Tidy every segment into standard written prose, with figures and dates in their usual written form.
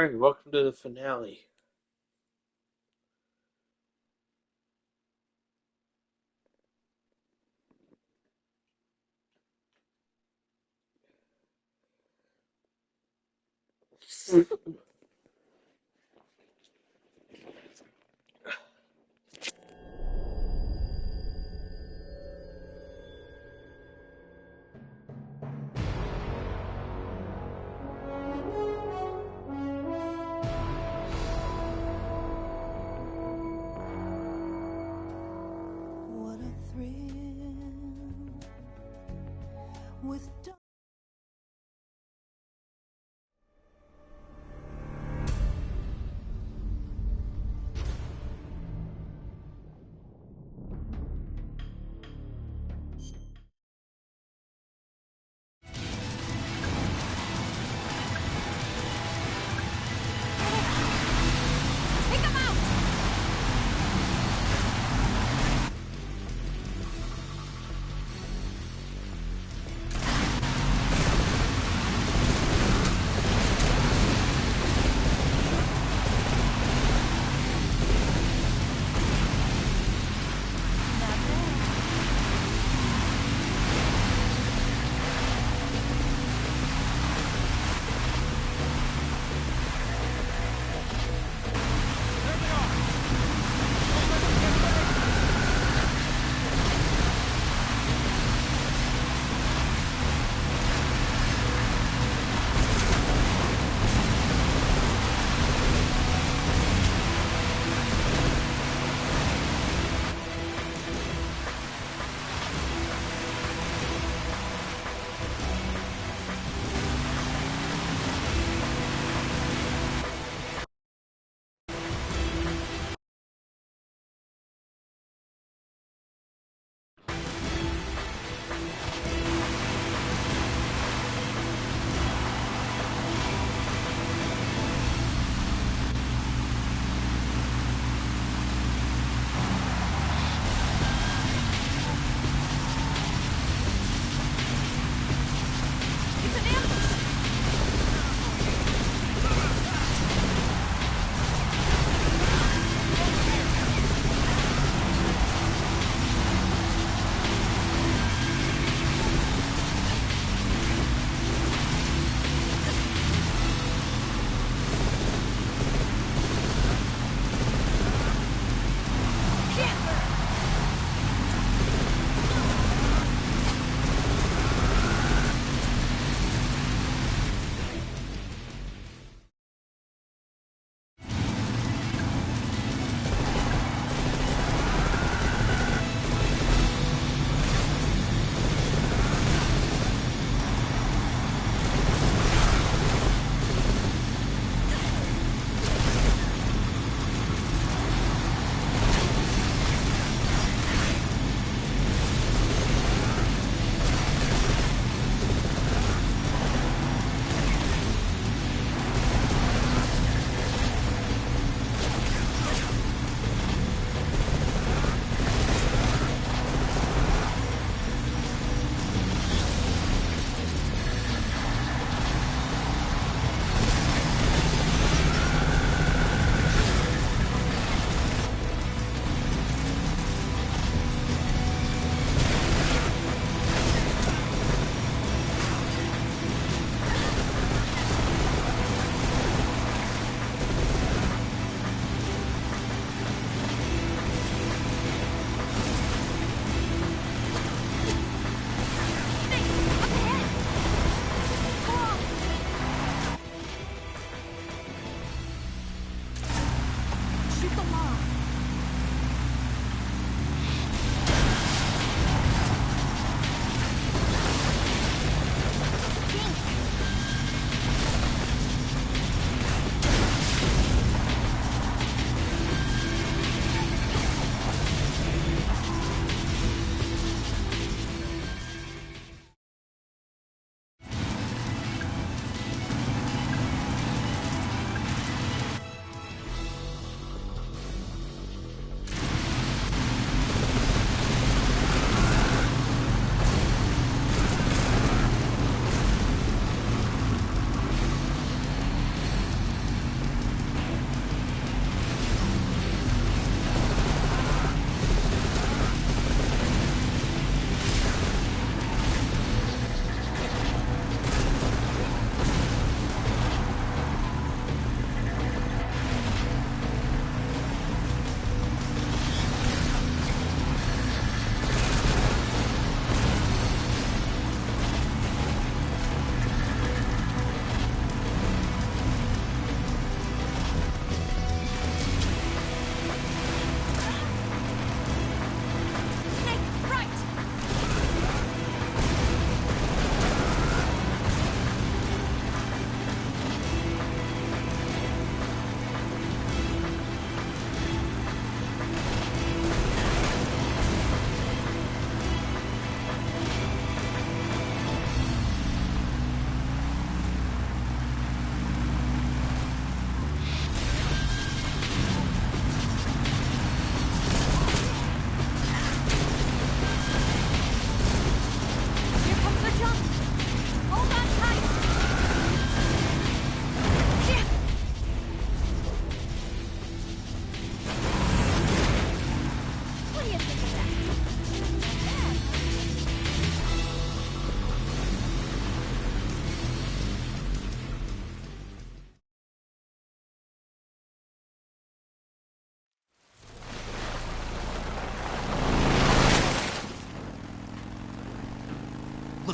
Alright, welcome to the finale. What a thrill with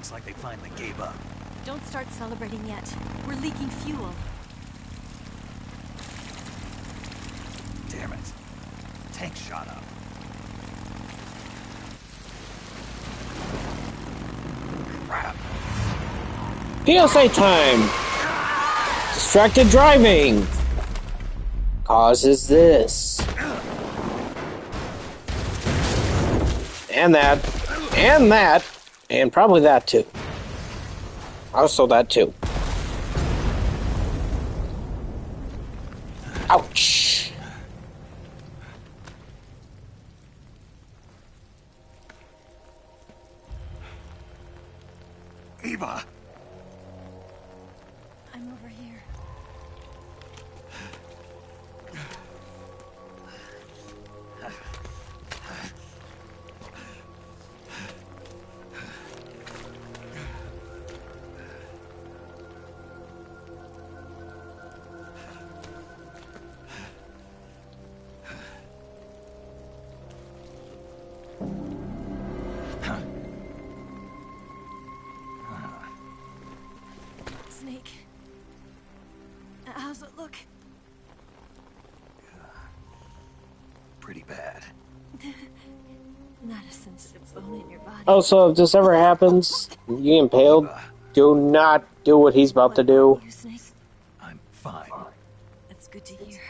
Looks like they finally gave up. Don't start celebrating yet. We're leaking fuel. Damn it. Tank shot up. Crap. PSA time! Distracted driving causes this. And that. And that. And probably that too. Also that too. Ouch. Eva! I'm over here. Snake. How's it look? Pretty bad. Not a sensitive bone in your body. Also, if this ever happens, you get impaled, do not do what he's about to do. You, Snake? I'm fine. That's good to hear.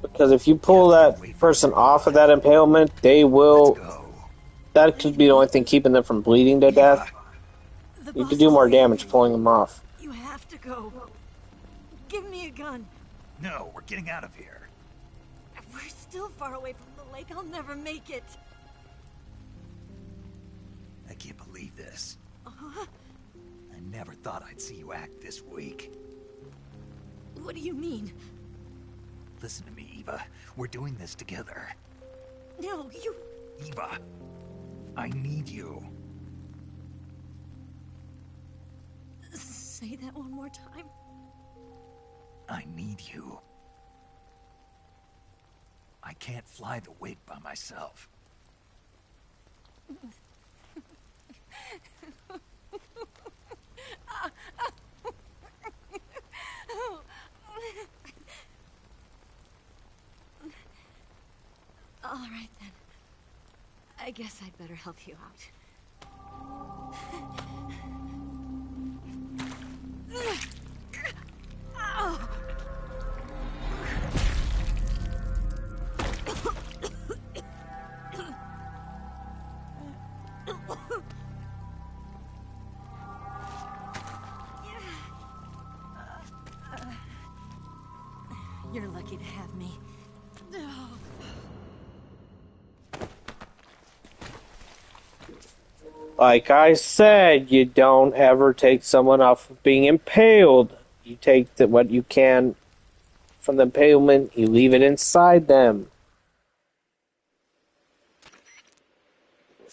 Because if you pull that person off of that impalement, they Let's will... go. That could be the only thing keeping them from bleeding to death. The You boss could do is more waiting damage for you. pulling them off. You have to go. Give me a gun. No, we're getting out of here. We're still far away from the lake. I'll never make it. I can't believe this. I never thought I'd see you act this weak. What do you mean? Listen to me, Eva. We're doing this together. No, you... Eva, I need you. Say that one more time. I need you. I can't fly the wig by myself. All right, then. I guess I'd better help you out. You're lucky to have me. Like I said, you don't ever take someone off of being impaled. You take what you can from the impalement, you leave it inside them.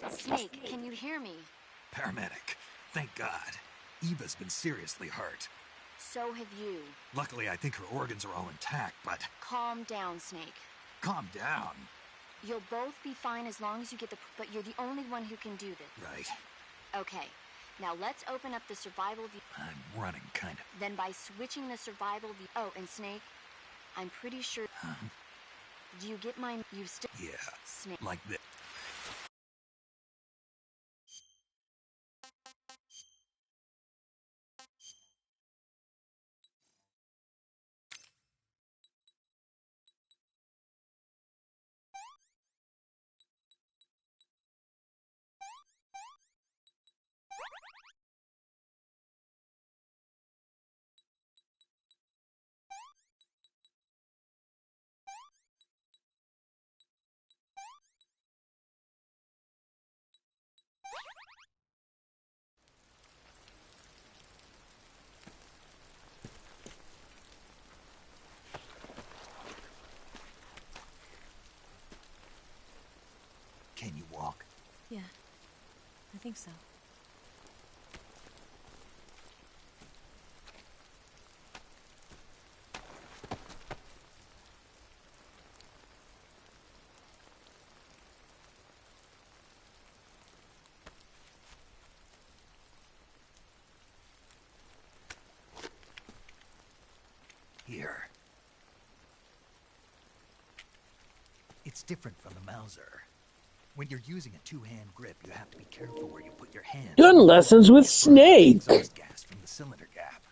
Snake, can you hear me? Paramedic. Thank God. Eva's been seriously hurt. So have you. Luckily, I think her organs are all intact, but... Calm down, Snake. Calm down. You'll both be fine as long as you get the... But you're the only one who can do this. Right. Okay. Now let's open up the survival view. I'm running, kind of. Then by switching the survival view... Oh, and Snake, I'm pretty sure... Do you get mine? You still... Yeah. Snake. Like this. Can you walk? Yeah, I think so. here. It's different from the Mauser. When you're using a two-hand grip, you have to be careful where you put your hand. Gun lessons with Snake. Exhaust gas from the cylinder gap.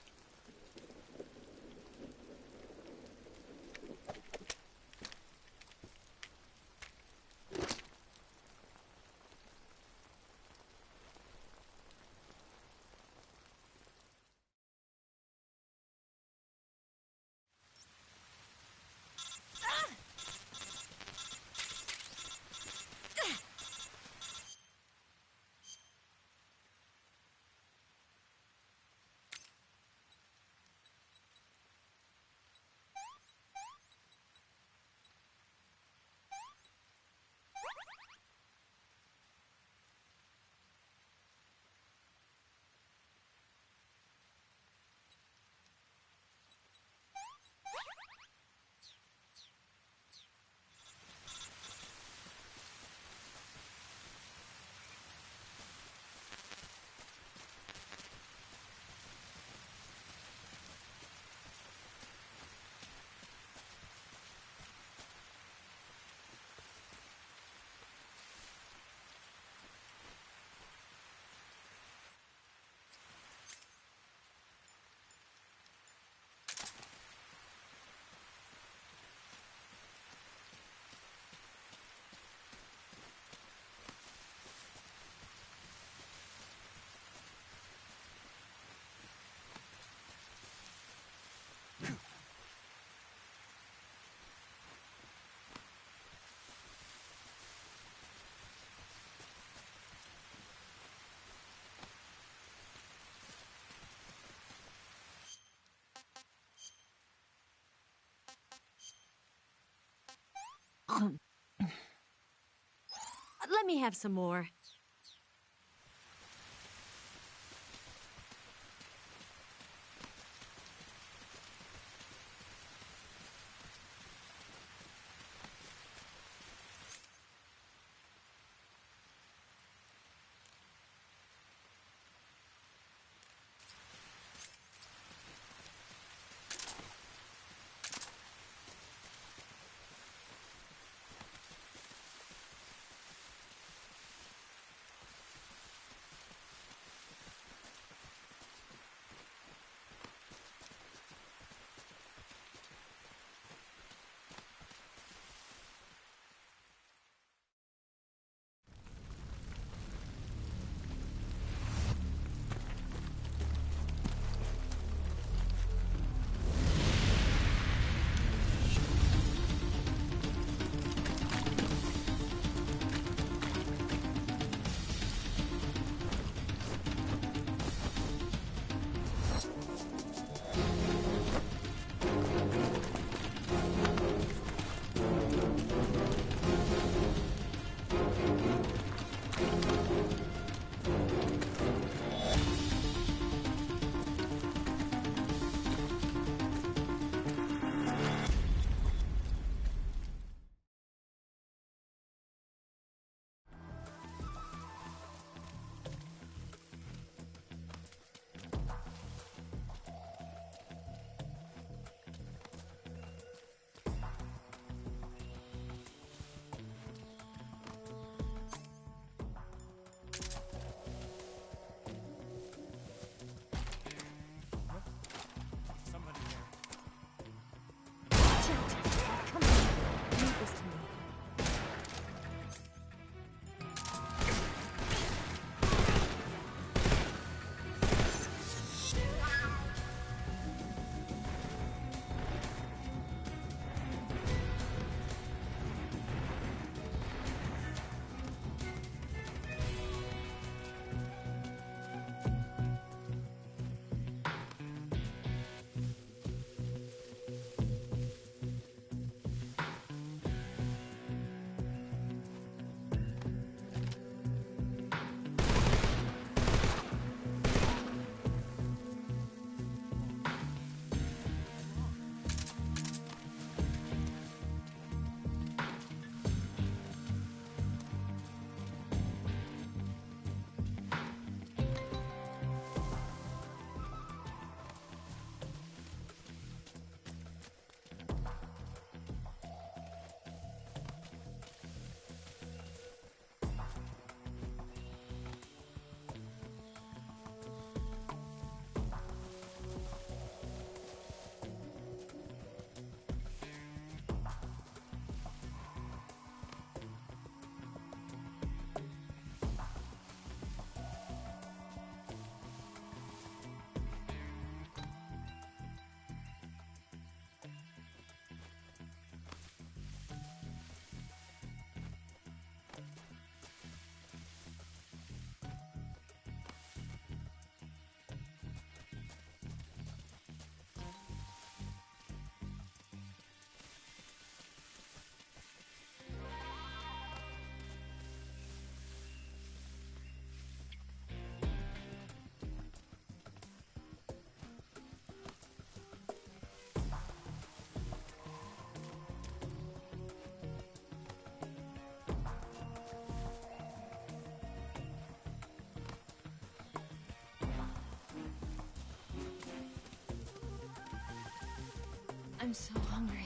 Let me have some more. I'm so hungry.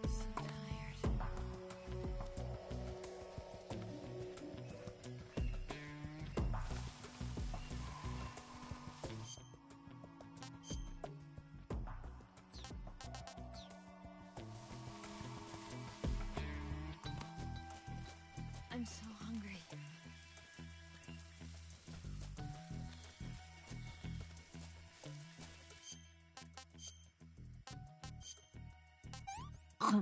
So tired. I'm so hungry. I'm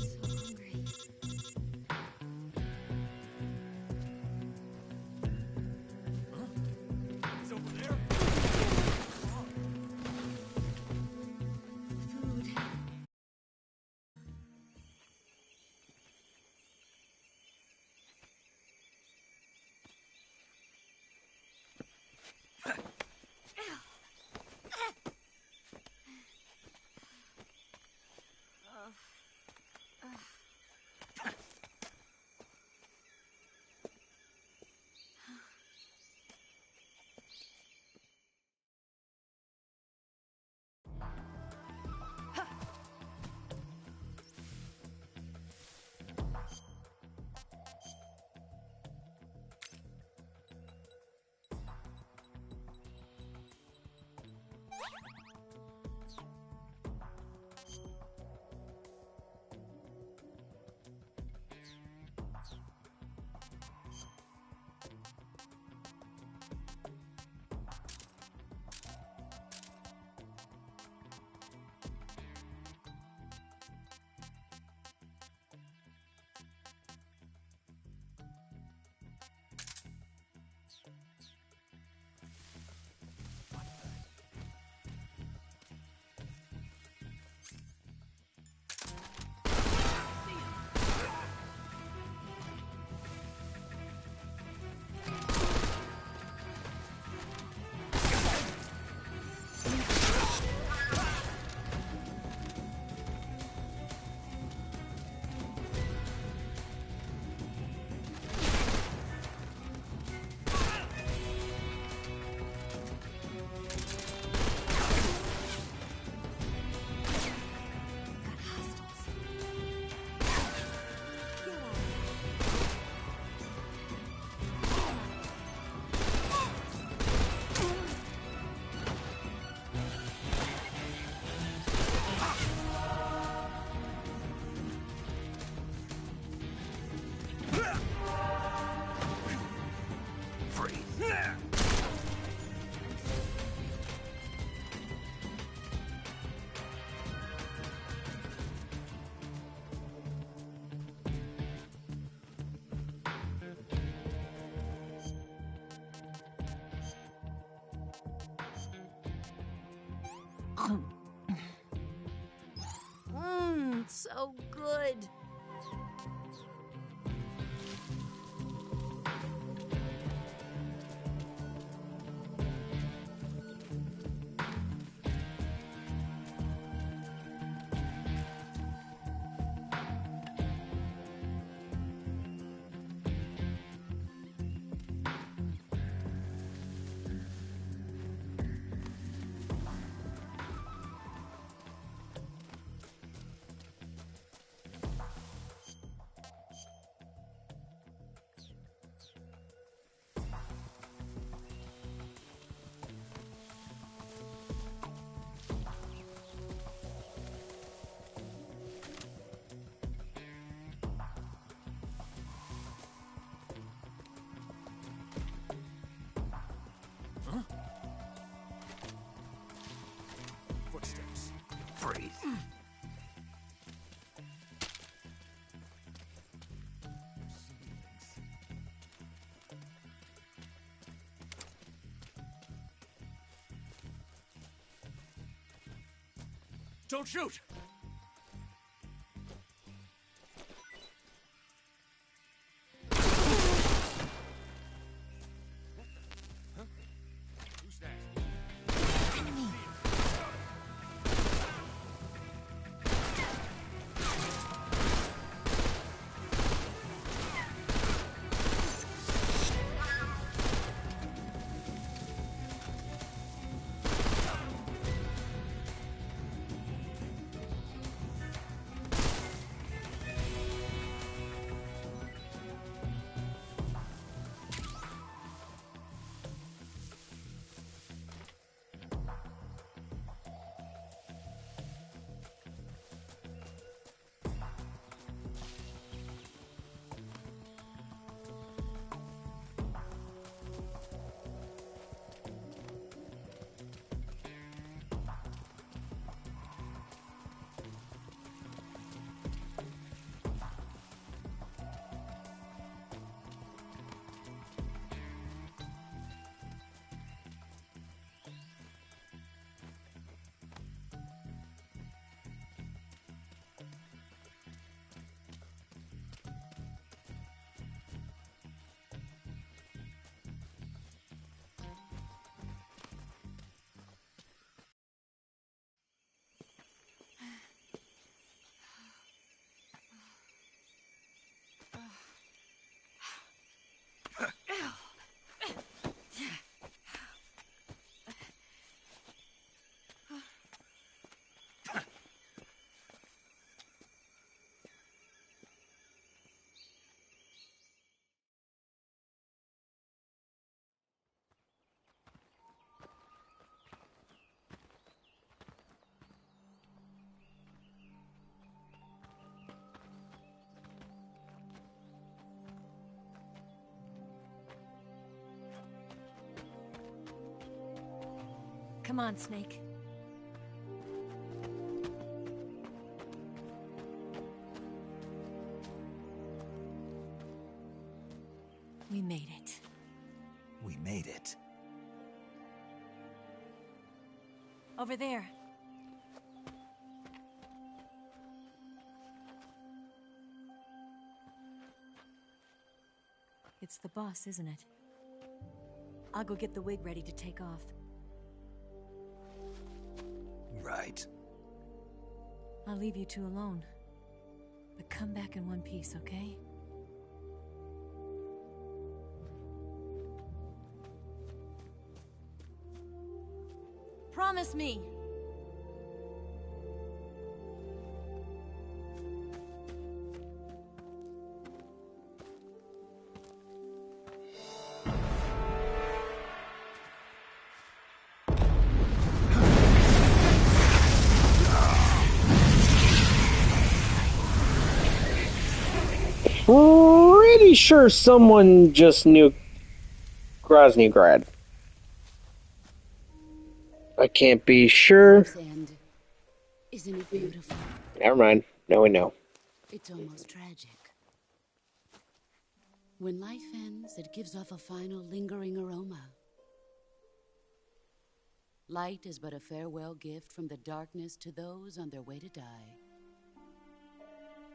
so hungry. He's over there. Food. Got hostiles. So good. Don't shoot! Who's that? Come on, Snake. We made it. We made it. Over there. It's the boss, isn't it? I'll go get the wig ready to take off. Right. I'll leave you two alone. But come back in one piece, okay? Promise me! Pretty sure someone just nuked Groznygrad. I can't be sure. Life's end. Isn't it beautiful? Never mind. Now we know. It's almost tragic. When life ends, it gives off a final lingering aroma. Light is but a farewell gift from the darkness to those on their way to die.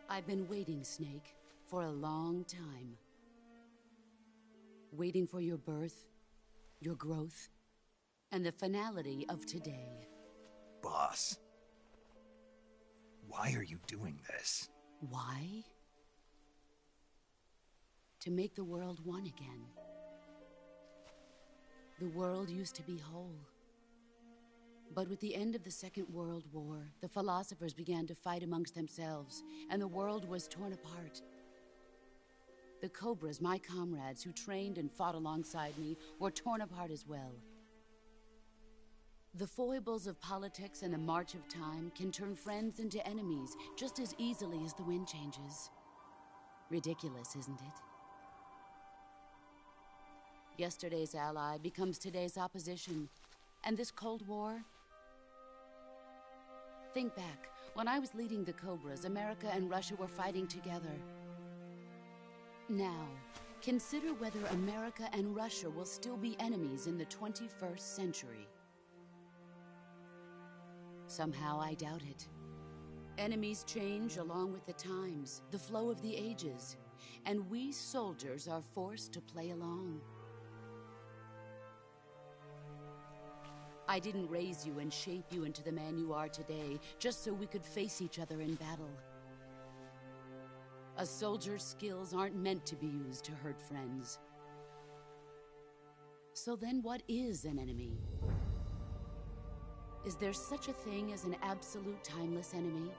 I've been waiting, Snake, for a long time. Waiting for your birth, your growth, and the finality of today. Boss. Why are you doing this? Why? To make the world one again. The world used to be whole. But with the end of the Second World War, the philosophers began to fight amongst themselves, and the world was torn apart. The Cobras, my comrades who trained and fought alongside me, were torn apart as well. The foibles of politics and the march of time can turn friends into enemies just as easily as the wind changes. Ridiculous, isn't it? Yesterday's ally becomes today's opposition. And this Cold War? Think back. When I was leading the Cobras, America and Russia were fighting together. Now, consider whether America and Russia will still be enemies in the 21st century. Somehow I doubt it. Enemies change along with the times, the flow of the ages, and we soldiers are forced to play along. I didn't raise you and shape you into the man you are today just so we could face each other in battle. A soldier's skills aren't meant to be used to hurt friends. So then what is an enemy? Is there such a thing as an absolute timeless enemy?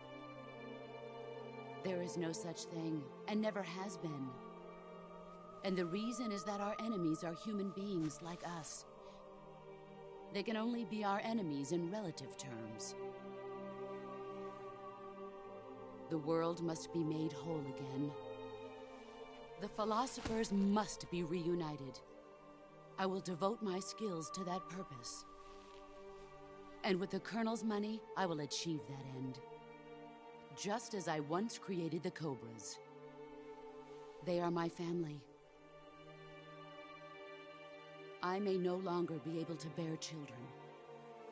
There is no such thing, and never has been. And the reason is that our enemies are human beings like us. They can only be our enemies in relative terms. The world must be made whole again. The philosophers must be reunited. I will devote my skills to that purpose. And with the Colonel's money, I will achieve that end. Just as I once created the Cobras. They are my family. I may no longer be able to bear children,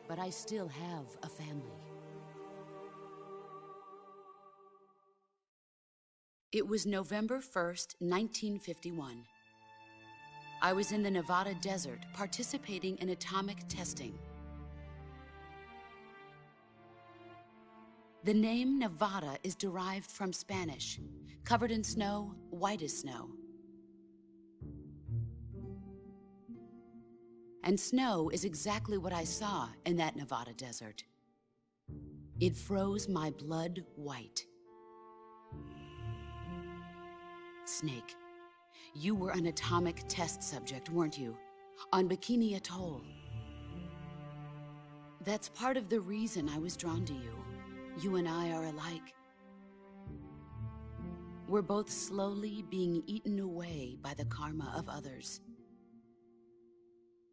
but I still have a family. It was November 1st, 1951. I was in the Nevada desert participating in atomic testing. The name Nevada is derived from Spanish, covered in snow, white as snow. And snow is exactly what I saw in that Nevada desert. It froze my blood white. Snake, you were an atomic test subject, weren't you? On Bikini Atoll. That's part of the reason I was drawn to you. You and I are alike. We're both slowly being eaten away by the karma of others.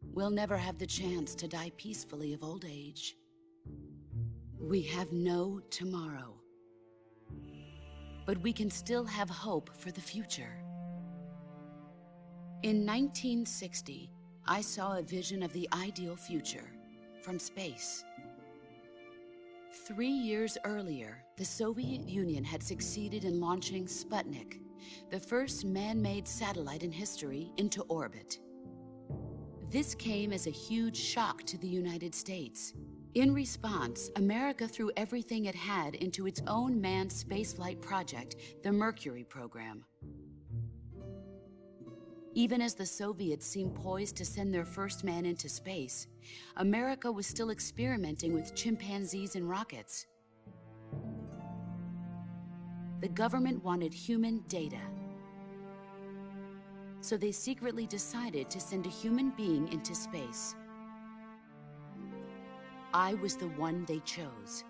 We'll never have the chance to die peacefully of old age. We have no tomorrow. But we can still have hope for the future. In 1960, I saw a vision of the ideal future from space. 3 years earlier, the Soviet Union had succeeded in launching Sputnik, the first man-made satellite in history, into orbit. This came as a huge shock to the United States. In response, America threw everything it had into its own manned spaceflight project, the Mercury program. Even as the Soviets seemed poised to send their first man into space, America was still experimenting with chimpanzees and rockets. The government wanted human data. So they secretly decided to send a human being into space. I was the one they chose.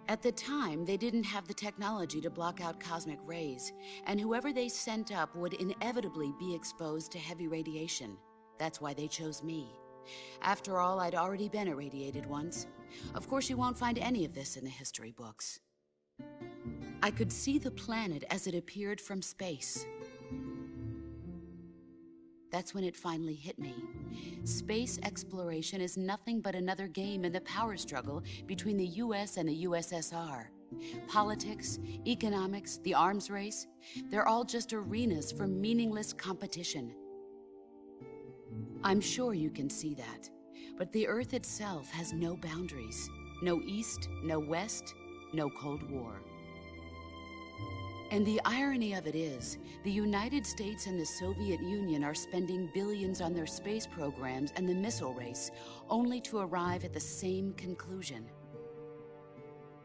At the time, they didn't have the technology to block out cosmic rays, and whoever they sent up would inevitably be exposed to heavy radiation. That's why they chose me. After all, I'd already been irradiated once. Of course, you won't find any of this in the history books. I could see the planet as it appeared from space. That's when it finally hit me. Space exploration is nothing but another game in the power struggle between the US and the USSR. Politics, economics, the arms race, they're all just arenas for meaningless competition. I'm sure you can see that, but the Earth itself has no boundaries. No East, no West, no Cold War. And the irony of it is, the United States and the Soviet Union are spending billions on their space programs and the missile race, only to arrive at the same conclusion.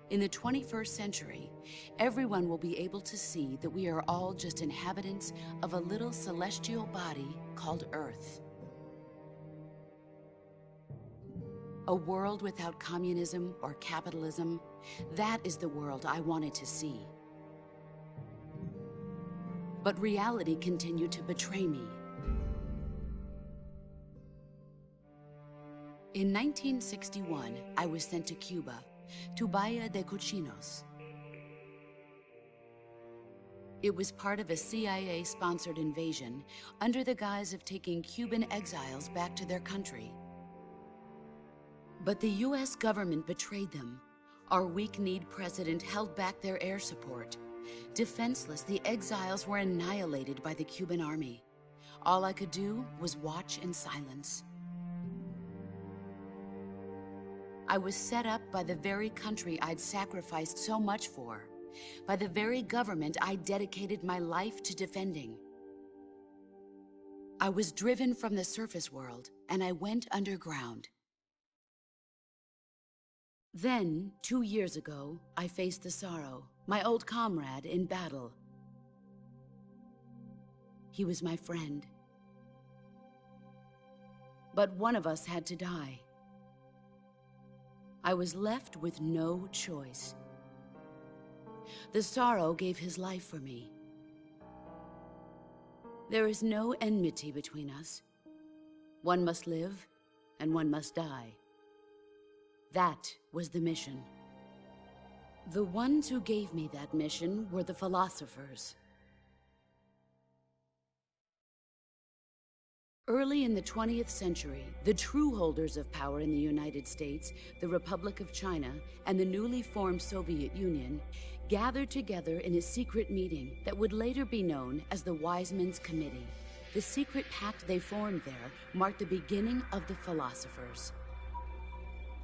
In the 21st century, everyone will be able to see that we are all just inhabitants of a little celestial body called Earth. A world without communism or capitalism, that is the world I wanted to see. But reality continued to betray me. In 1961, I was sent to Cuba, to Bahia de Cochinos. It was part of a CIA-sponsored invasion under the guise of taking Cuban exiles back to their country. But the US government betrayed them. Our weak-kneed president held back their air support. Defenseless, the exiles were annihilated by the Cuban army. All I could do was watch in silence. I was set up by the very country I'd sacrificed so much for, by the very government I dedicated my life to defending. I was driven from the surface world, and I went underground. Then, 2 years ago, I faced the Sorrow, my old comrade in battle. He was my friend. But one of us had to die. I was left with no choice. The Sorrow gave his life for me. There is no enmity between us. One must live, and one must die. That was the mission. The ones who gave me that mission were the philosophers. Early in the 20th century, the true holders of power in the United States, the Republic of China, and the newly formed Soviet Union gathered together in a secret meeting that would later be known as the Wiseman's Committee. The secret pact they formed there marked the beginning of the philosophers.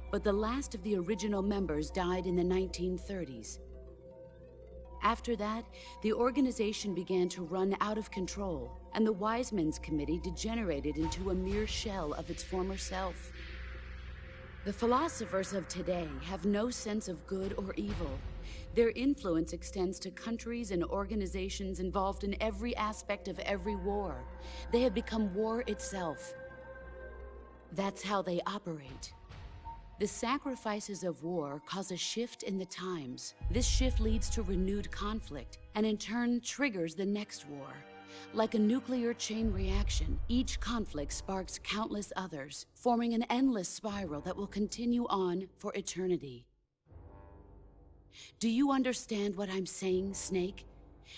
But the last of the original members died in the 1930s. After that, the organization began to run out of control, and the Wiseman's Committee degenerated into a mere shell of its former self. The philosophers of today have no sense of good or evil. Their influence extends to countries and organizations involved in every aspect of every war. They have become war itself. That's how they operate. The sacrifices of war cause a shift in the times. This shift leads to renewed conflict, and in turn triggers the next war. Like a nuclear chain reaction, each conflict sparks countless others, forming an endless spiral that will continue on for eternity. Do you understand what I'm saying, Snake?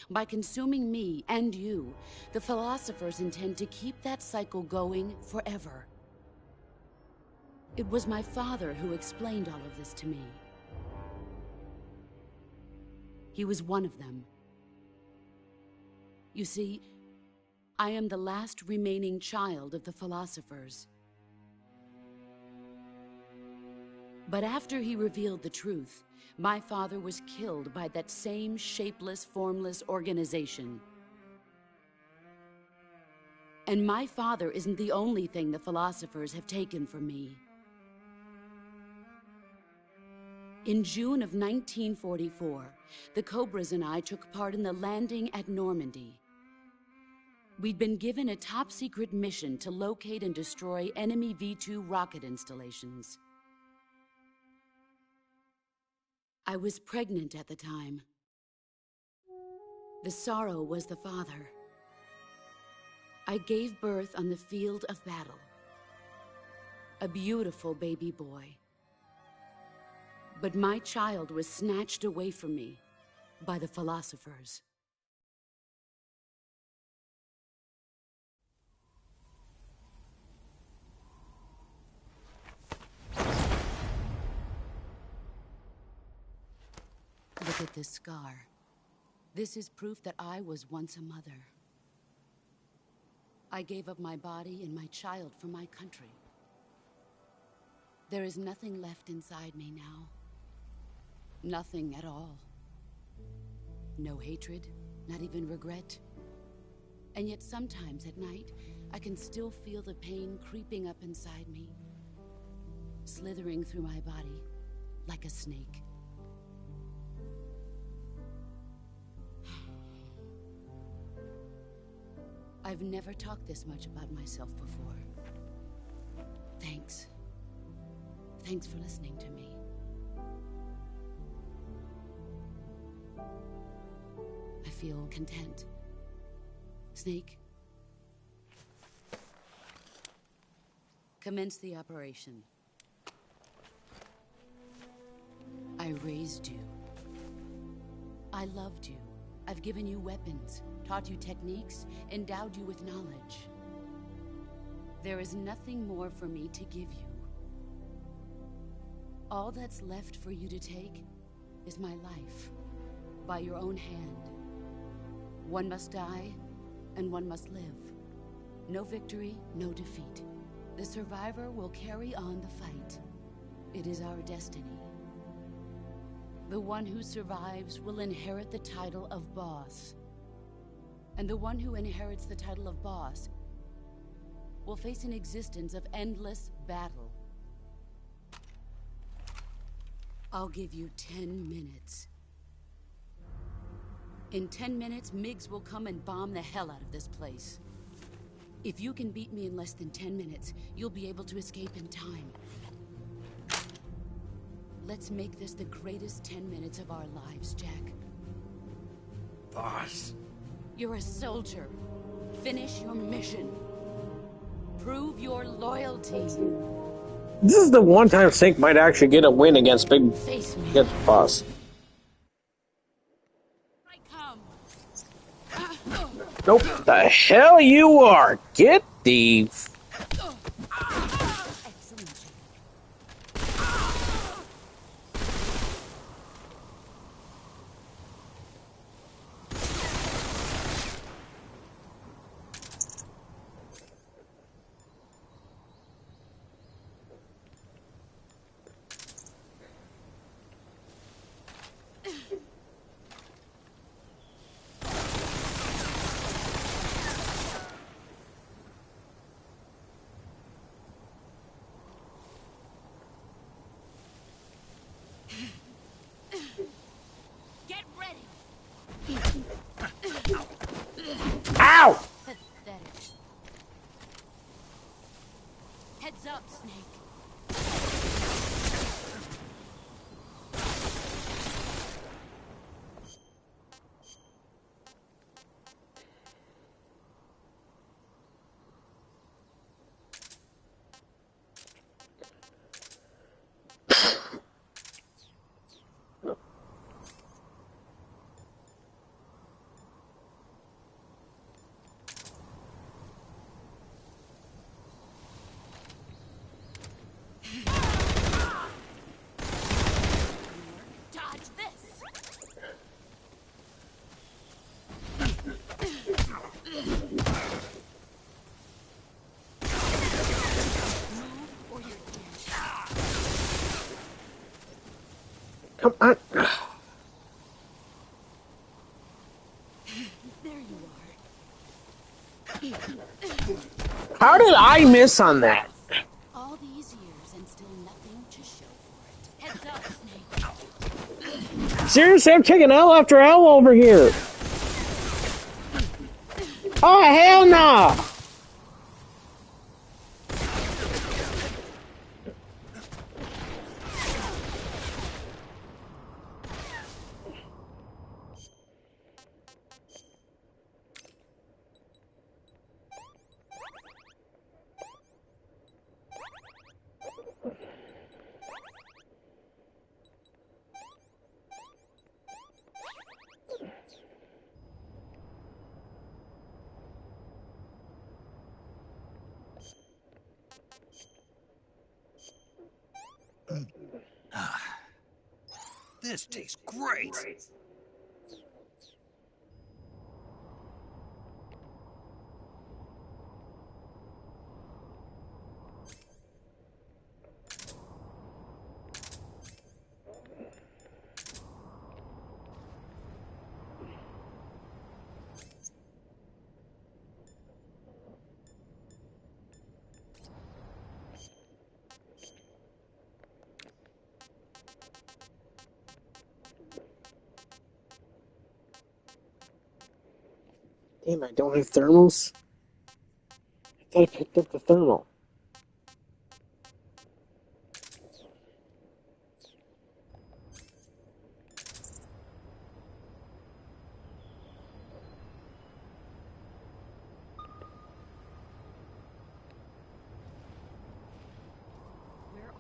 By consuming me and you, the philosophers intend to keep that cycle going forever. It was my father who explained all of this to me. He was one of them. You see, I am the last remaining child of the philosophers. But after he revealed the truth, my father was killed by that same shapeless, formless organization. And my father isn't the only thing the philosophers have taken from me. In June of 1944, the Cobras and I took part in the landing at Normandy. We'd been given a top-secret mission to locate and destroy enemy V-2 rocket installations. I was pregnant at the time. The Sorrow was the father. I gave birth on the field of battle. A beautiful baby boy. But my child was snatched away from me by the philosophers. Look at this scar. This is proof that I was once a mother. I gave up my body and my child for my country. There is nothing left inside me now. Nothing at all. No hatred, not even regret. And yet sometimes at night, I can still feel the pain creeping up inside me, slithering through my body like a snake. I've never talked this much about myself before. Thanks. Thanks for listening to me. I feel content. Snake, commence the operation. I raised you. I loved you. I've given you weapons, taught you techniques, endowed you with knowledge. There is nothing more for me to give you. All that's left for you to take is my life, by your own hand. One must die, and one must live. No victory, no defeat. The survivor will carry on the fight. It is our destiny. The one who survives will inherit the title of boss. And the one who inherits the title of boss will face an existence of endless battle. I'll give you 10 minutes. In 10 minutes, Miggs will come and bomb the hell out of this place. If you can beat me in less than 10 minutes, you'll be able to escape in time. Let's make this the greatest 10 minutes of our lives, Jack. Boss. You're a soldier. Finish your mission. Prove your loyalty. This is the one time Snake might actually get a win against Face me. against Boss. I come. Nope. The hell you are! Get the Excellent. Get ready. ow! Pathetic. Heads up, Snake. Dodge this. Move or you're dead. Come on. There you How did I miss on that? are. All these years and still nothing to show for it. Heads up, Snake. Seriously, I'm taking L after L over here. Oh, hell no! This tastes great. Damn, I don't have thermals? I thought I picked up the thermal. Where are you?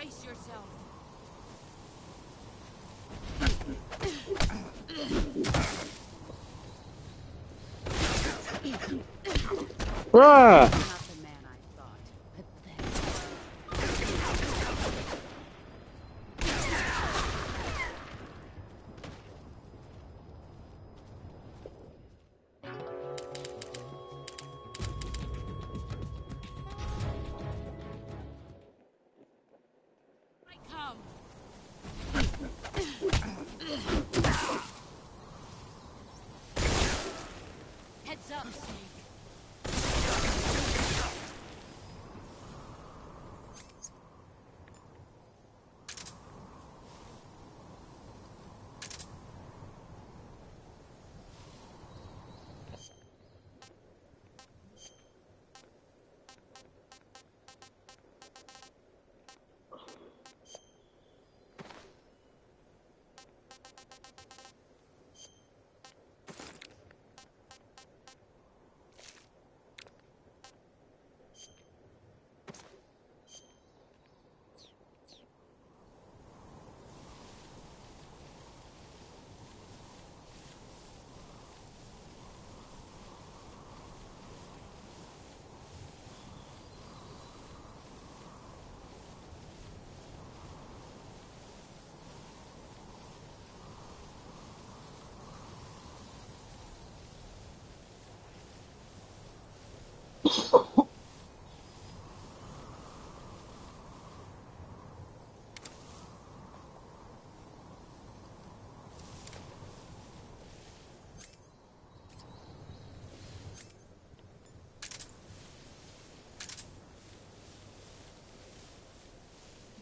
Brace yourself. Ah! Not the man I thought. Pathetic. I come. Heads up, Snake.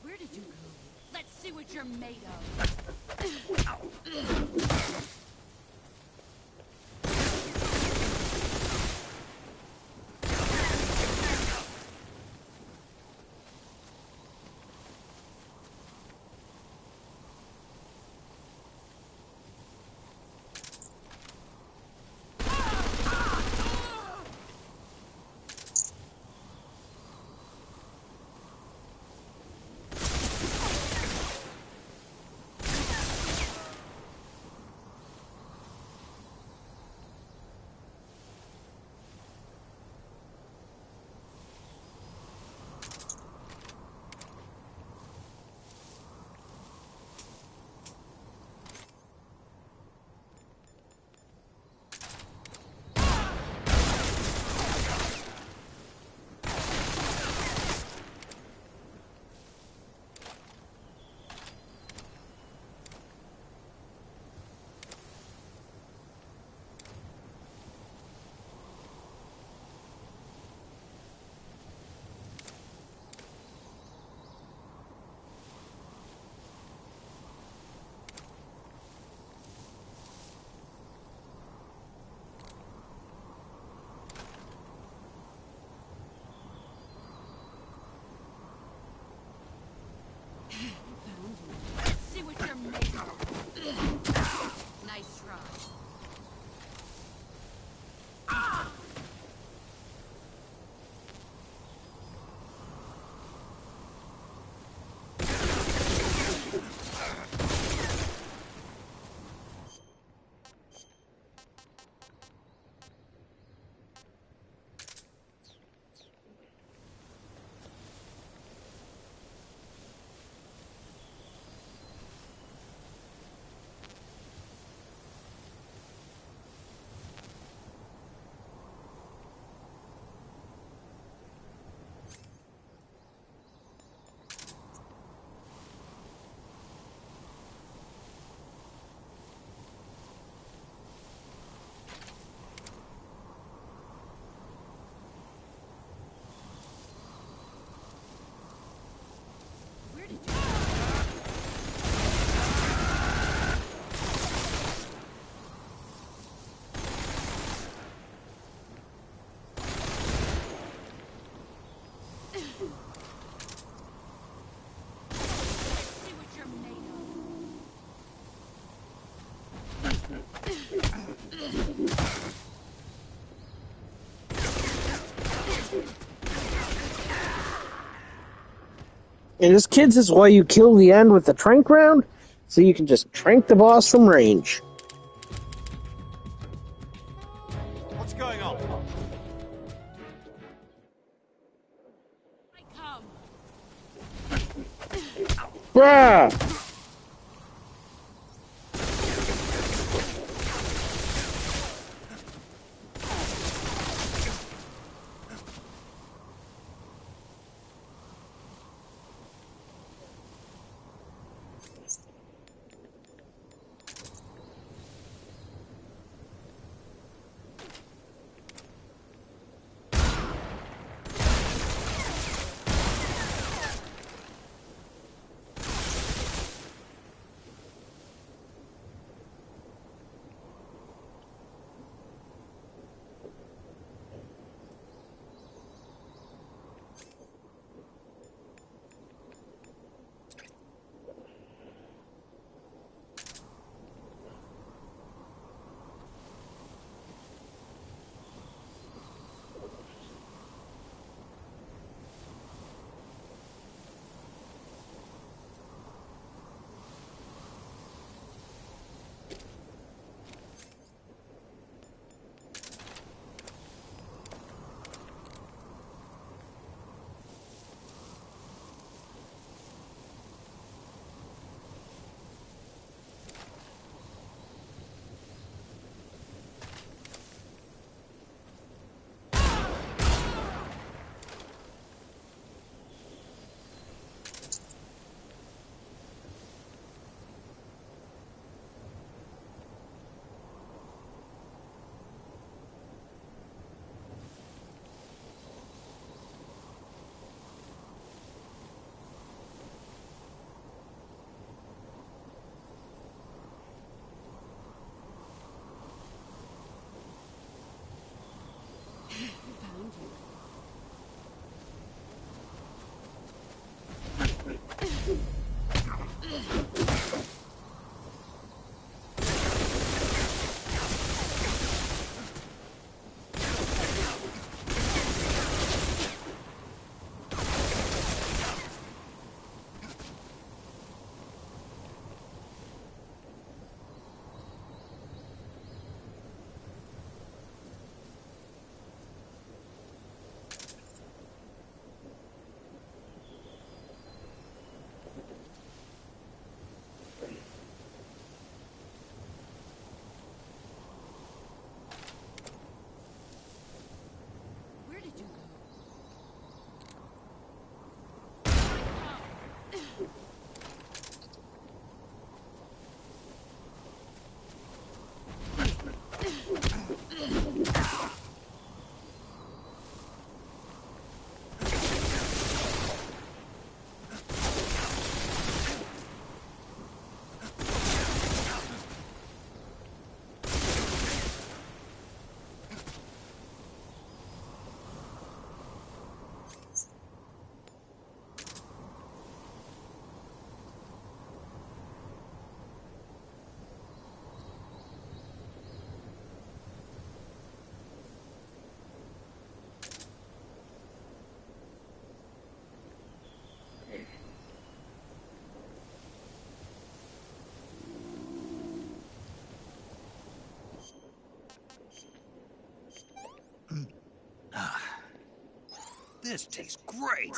Where did you go? Let's see what you're made of. Let's see what you're made of. Nice try. Where did you go? Let's see what you're made of. And this, kids, is why you kill the end with the trank round, so you can just trank the boss from range. What's going on? Bruh! Where did you go? This tastes great.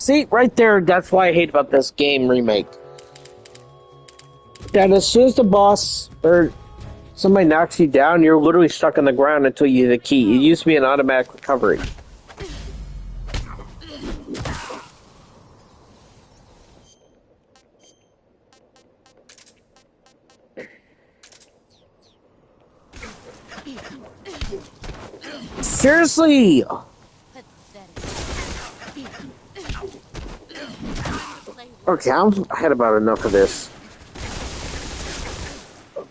See, right there, that's why I hate about this game remake. That as soon as the boss or somebody knocks you down, you're literally stuck on the ground until you get the key. It used to be an automatic recovery. Seriously! Okay, I had about enough of this.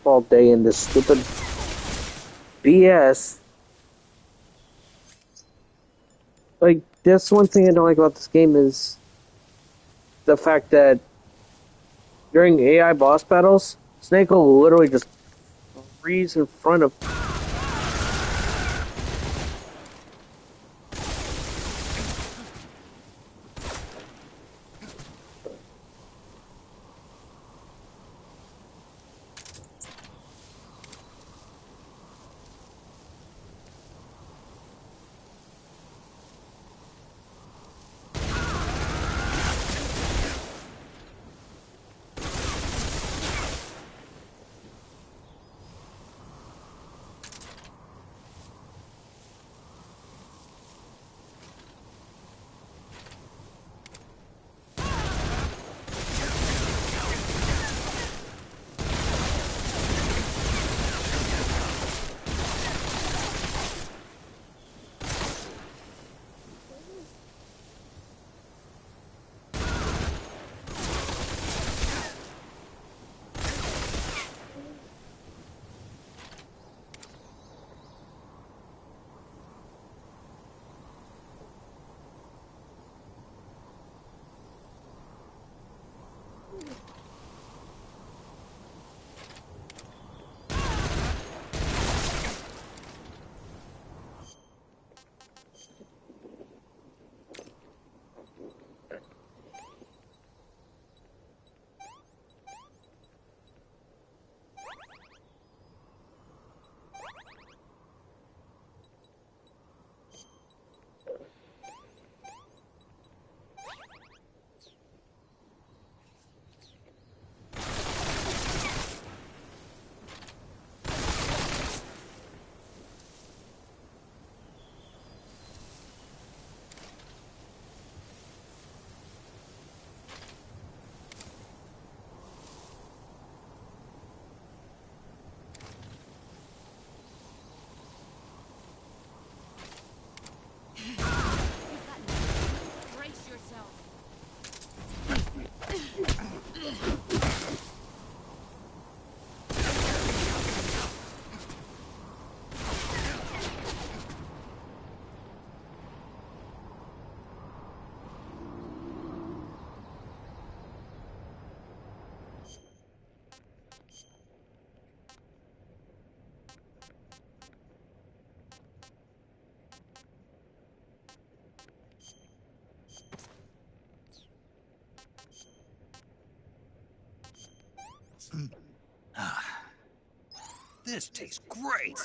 All day in this stupid BS. Like, that's one thing I don't like about this game is the fact that during AI boss battles, Snake will literally just freeze in front of. Brace yourself. This tastes great.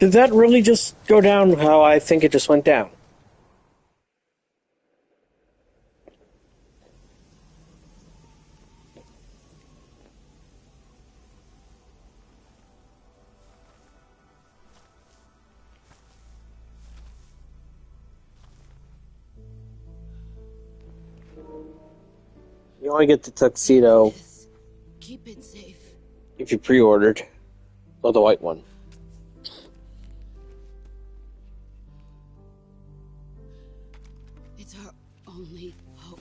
Did that really just go down how I think it just went down? You only get the tuxedo Yes. Keep it safe. if you pre-ordered. Or the white one. It's our only hope.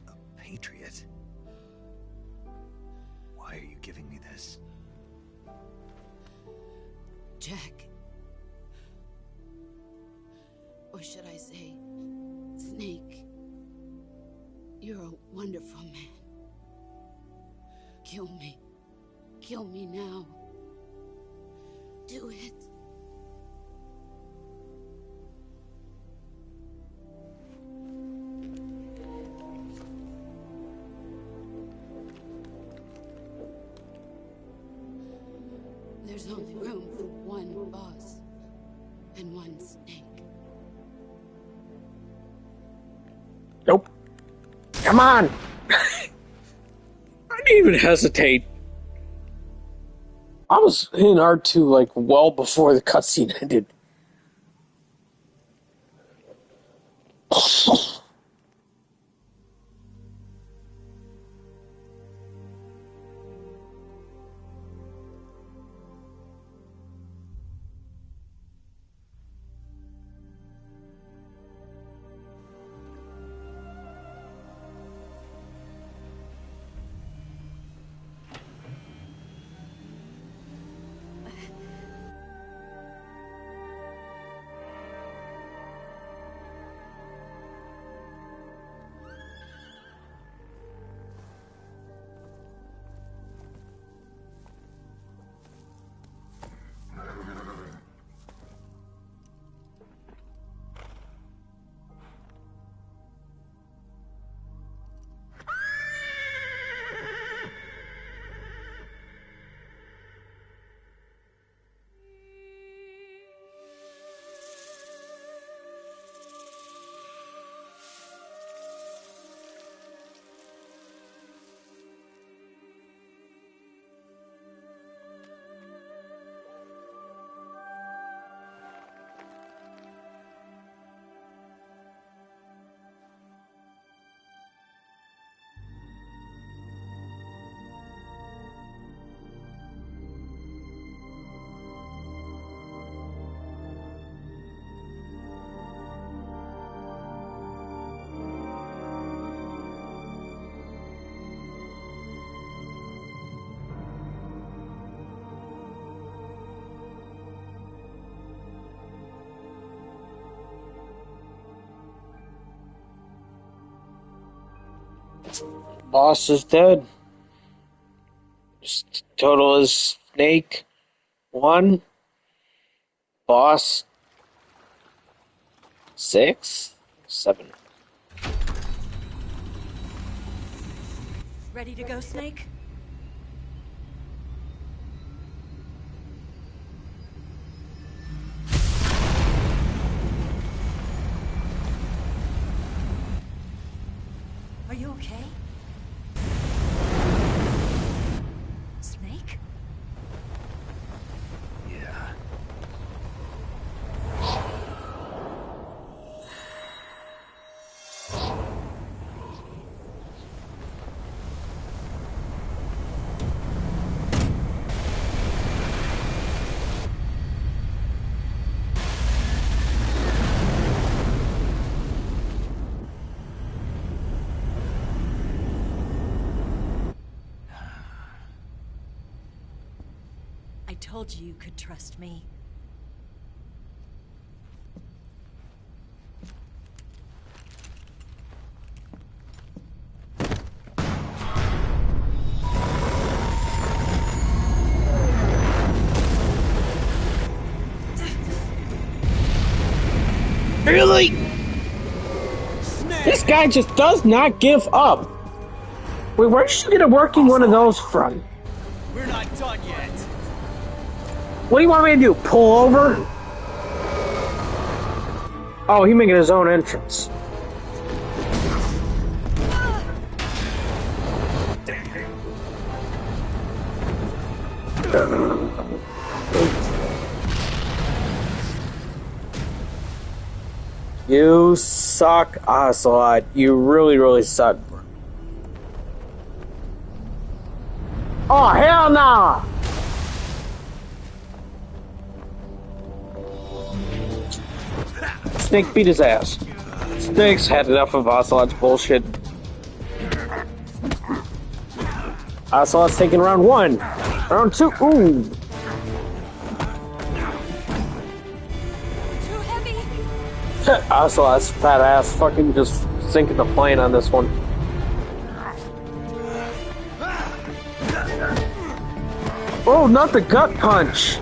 A patriot? Why are you giving me this? Jack. Or should I say, Snake. You're a wonderful man. Kill me. Kill me now. Do it. There's only room for one boss and one snake. Nope. Come on! I didn't even hesitate. I was in R2 like well before the cutscene ended. Boss is dead. Total is Snake 1. Boss 6? 7. Ready to go, Snake? Are you okay? Snake? Yeah. I told you you could trust me. Really? This guy just does not give up. Wait, where did you get a working one of those from? We're not done yet. What do you want me to do? Pull over? Oh, he's making his own entrance. You suck, Ocelot. You really, really suck. Oh, hell no! Snake beat his ass. Snake's had enough of Ocelot's bullshit. Ocelot's taking round 1. Round 2, ooh. Too heavy. Ocelot's fat ass fucking just sinking the plane on this one. Oh, not the gut punch!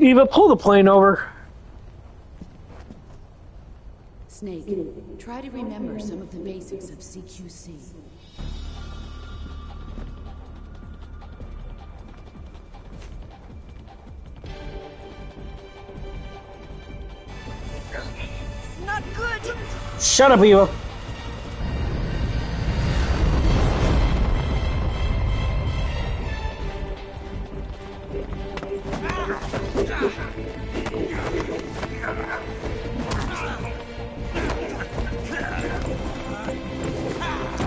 Eva, pull the plane over. Snake, try to remember some of the basics of CQC. Not good. Shut up, Eva.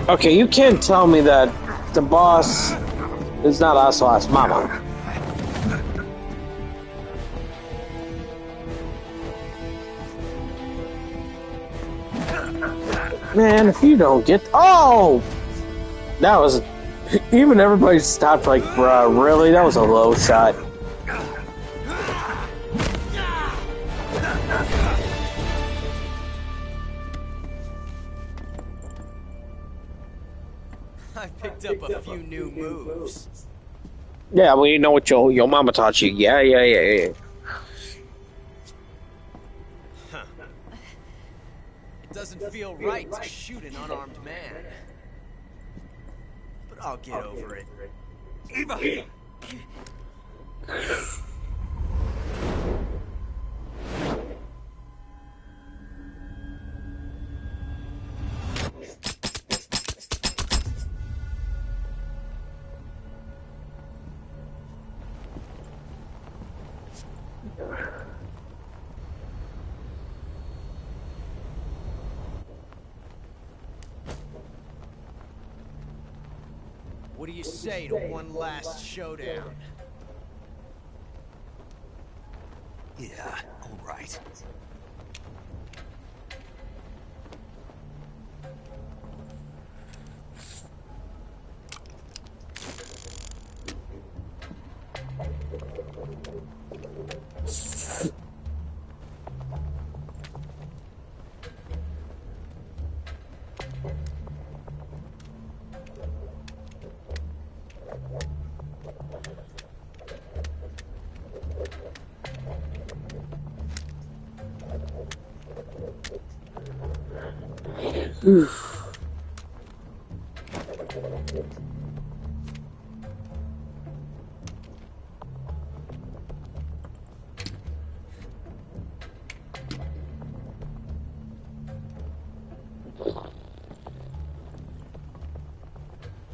Okay, you can't tell me that the boss is not Ocelot's mama. Man, if you don't get... Oh! That was... Even everybody stopped like, bruh, really? That was a low shot. I picked up a few new moves. Yeah, well, you know what your mama taught you. Yeah. It doesn't feel right to shoot an unarmed man. But I'll get over it. Eva! What do you say to one last showdown? Yeah, all right.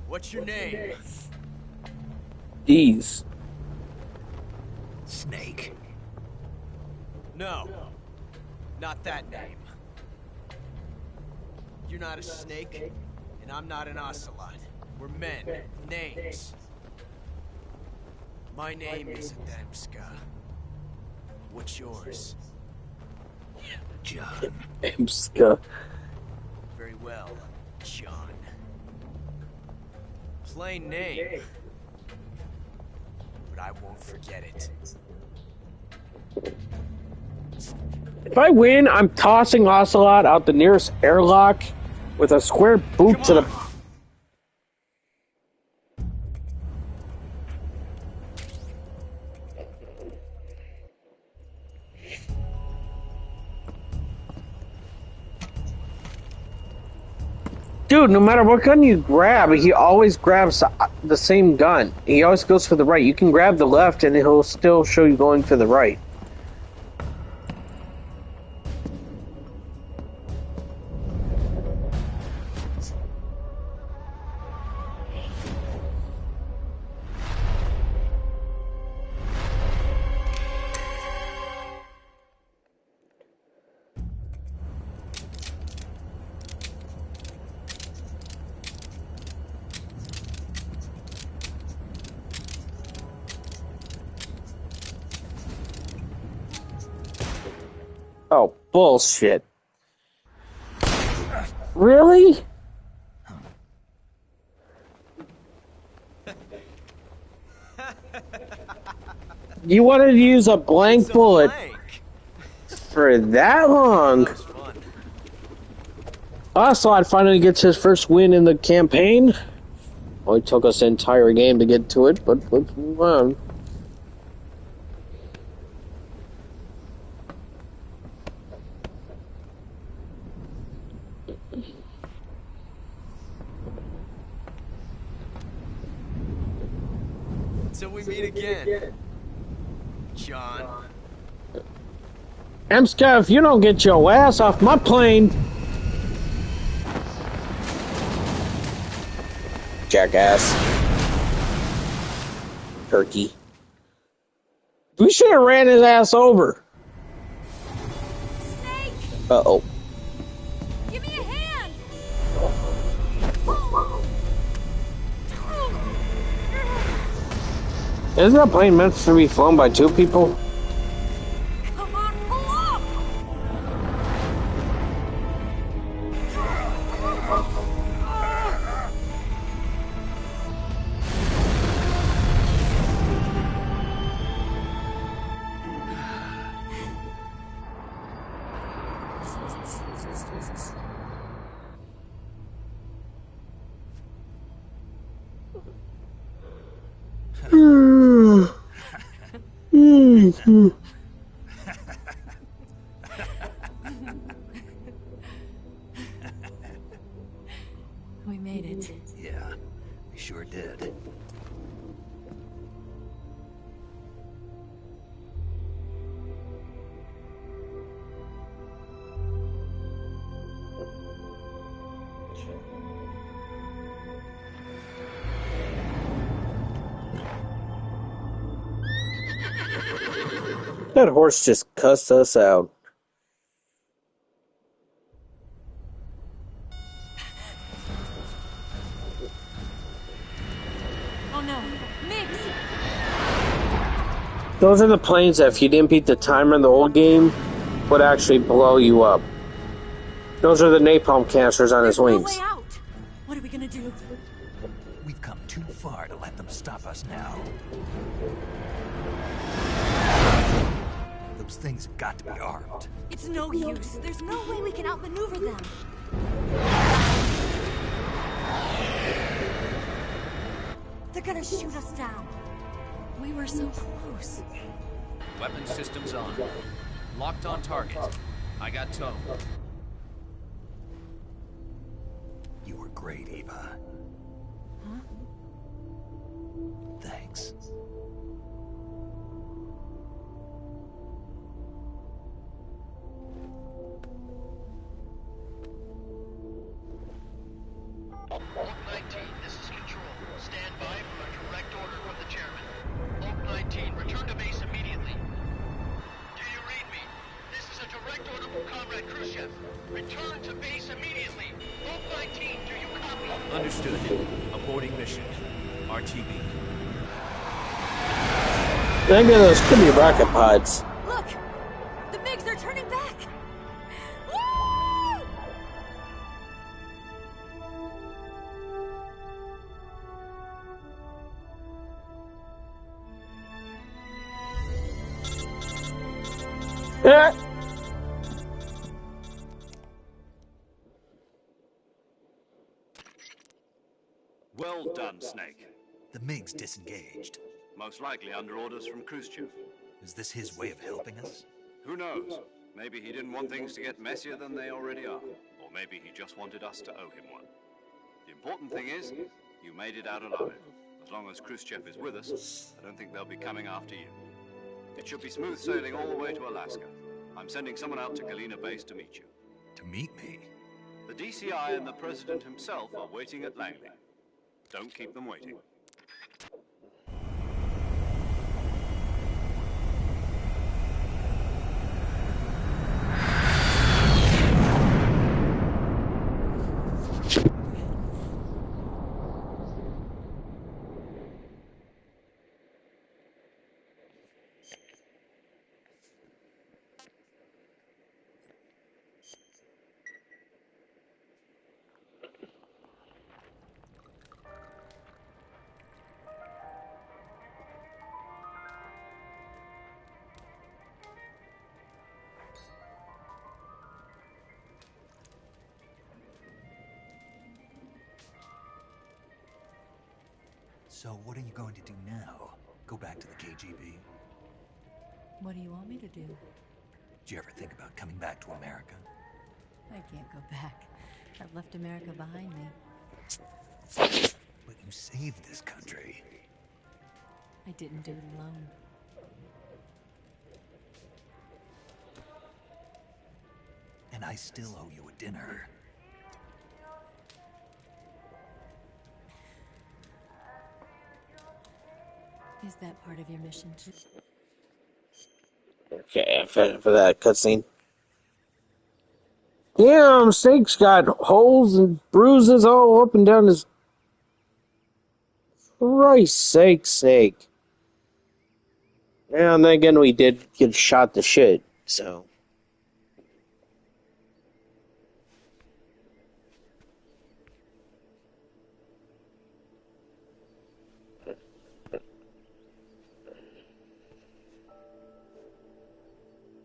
What's your name? These. Snake. No. Not that name. You're not a snake, and I'm not an ocelot. We're men with names. My name is Adamska. What's yours? John. Emska. Very well, John. Plain name. But I won't forget it. If I win, I'm tossing Ocelot out the nearest airlock with a square boot to the... Dude, no matter what gun you grab, he always grabs the same gun. He always goes for the right. You can grab the left and he'll still show you going for the right. Oh, bullshit. Really? You wanted to use a blank It's a bullet blank. for that long? That was fun. Ocelot finally gets his first win in the campaign. Well, it took us an entire game to get to it, but let's move on. Till we meet again, John. Emska, if you don't get your ass off my plane... Jackass. Turkey. We should have ran his ass over. Snake! Uh-oh. Give me a hand! Isn't a plane meant to be flown by two people? Come on, pull up! We made it. Yeah, we sure did. That horse just cussed us out. Oh no, Mix! Those are the planes that if you didn't beat the timer in the old game, would actually blow you up. Those are the napalm canisters on his There's no wings. way out! What are we gonna do? We've come too far to let them stop us now. Those things have got to be armed. It's no use. There's no way we can outmaneuver them. They're gonna shoot us down. We were so close. Weapon systems on. Locked on target. I got tone. You were great, Eva. Huh? Thanks. Oak 19, this is Control. Stand by for a direct order from the chairman. Oak 19, return to base immediately. Do you read me? This is a direct order from Comrade Khrushchev. Return to base immediately. Oak 19, do you copy? Understood. Aborting mission. RTB. Think of those could be rocket pods. Look! The MiGs are turning back! Woo! Miggs disengaged. Most likely under orders from Khrushchev. Is this his way of helping us? Who knows? Maybe he didn't want things to get messier than they already are. Or maybe he just wanted us to owe him one. The important thing is, you made it out alive. As long as Khrushchev is with us, I don't think they'll be coming after you. It should be smooth sailing all the way to Alaska. I'm sending someone out to Galena Base to meet you. To meet me? The DCI and the President himself are waiting at Langley. Don't keep them waiting. So what are you going to do now? Go back to the KGB? What do you want me to do? Did you ever think about coming back to America? I can't go back. I've left America behind me. But you saved this country. I didn't do it alone. And I still owe you a dinner. Is that part of your mission too? Okay, for that cutscene. Damn, Snake's got holes and bruises all up and down his... Christ's sake, Snake. Yeah, and then again, we did get shot to shit, so...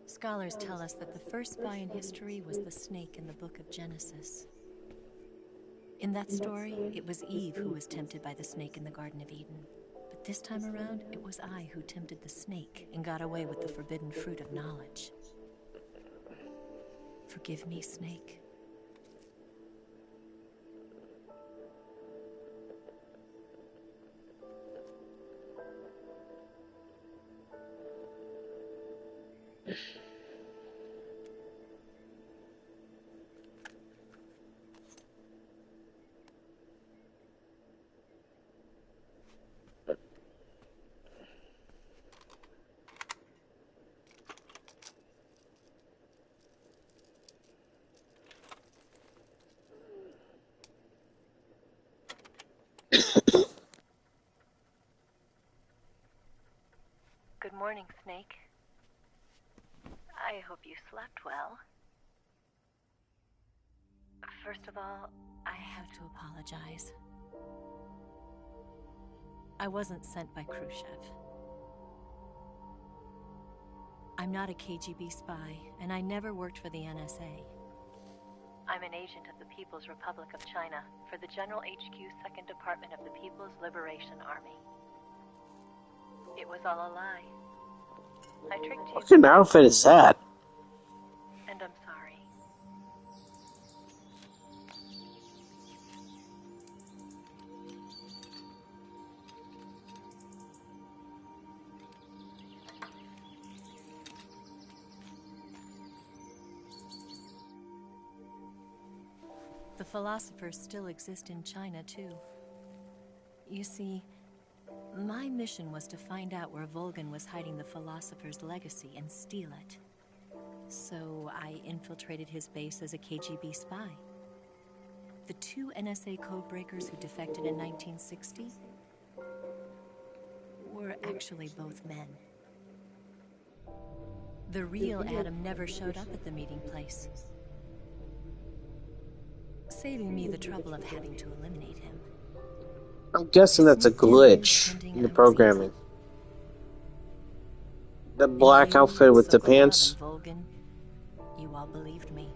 Scholars tell us that the first spy in history was the snake in the book of Genesis. In that story, it was Eve who was tempted by the snake in the Garden of Eden. But this time around, it was I who tempted the snake and got away with the forbidden fruit of knowledge. Forgive me, Snake. Good morning, Snake. I hope you slept well. First of all, I have to apologize. I wasn't sent by Khrushchev. I'm not a KGB spy, and I never worked for the NSA. I'm an agent of the People's Republic of China for the General HQ 2nd Department of the People's Liberation Army. It was all a lie. I tricked you. What kind of outfit is that? And I'm sorry. The philosophers still exist in China, too. You see, my mission was to find out where Volgin was hiding the philosopher's legacy and steal it. So I infiltrated his base as a KGB spy. The two NSA codebreakers who defected in 1960 were actually both men. The real Adam never showed up at the meeting place, saving me the trouble of having to eliminate him. I'm guessing that's a glitch in the programming. The black outfit with the pants. Volgin, you all believed me.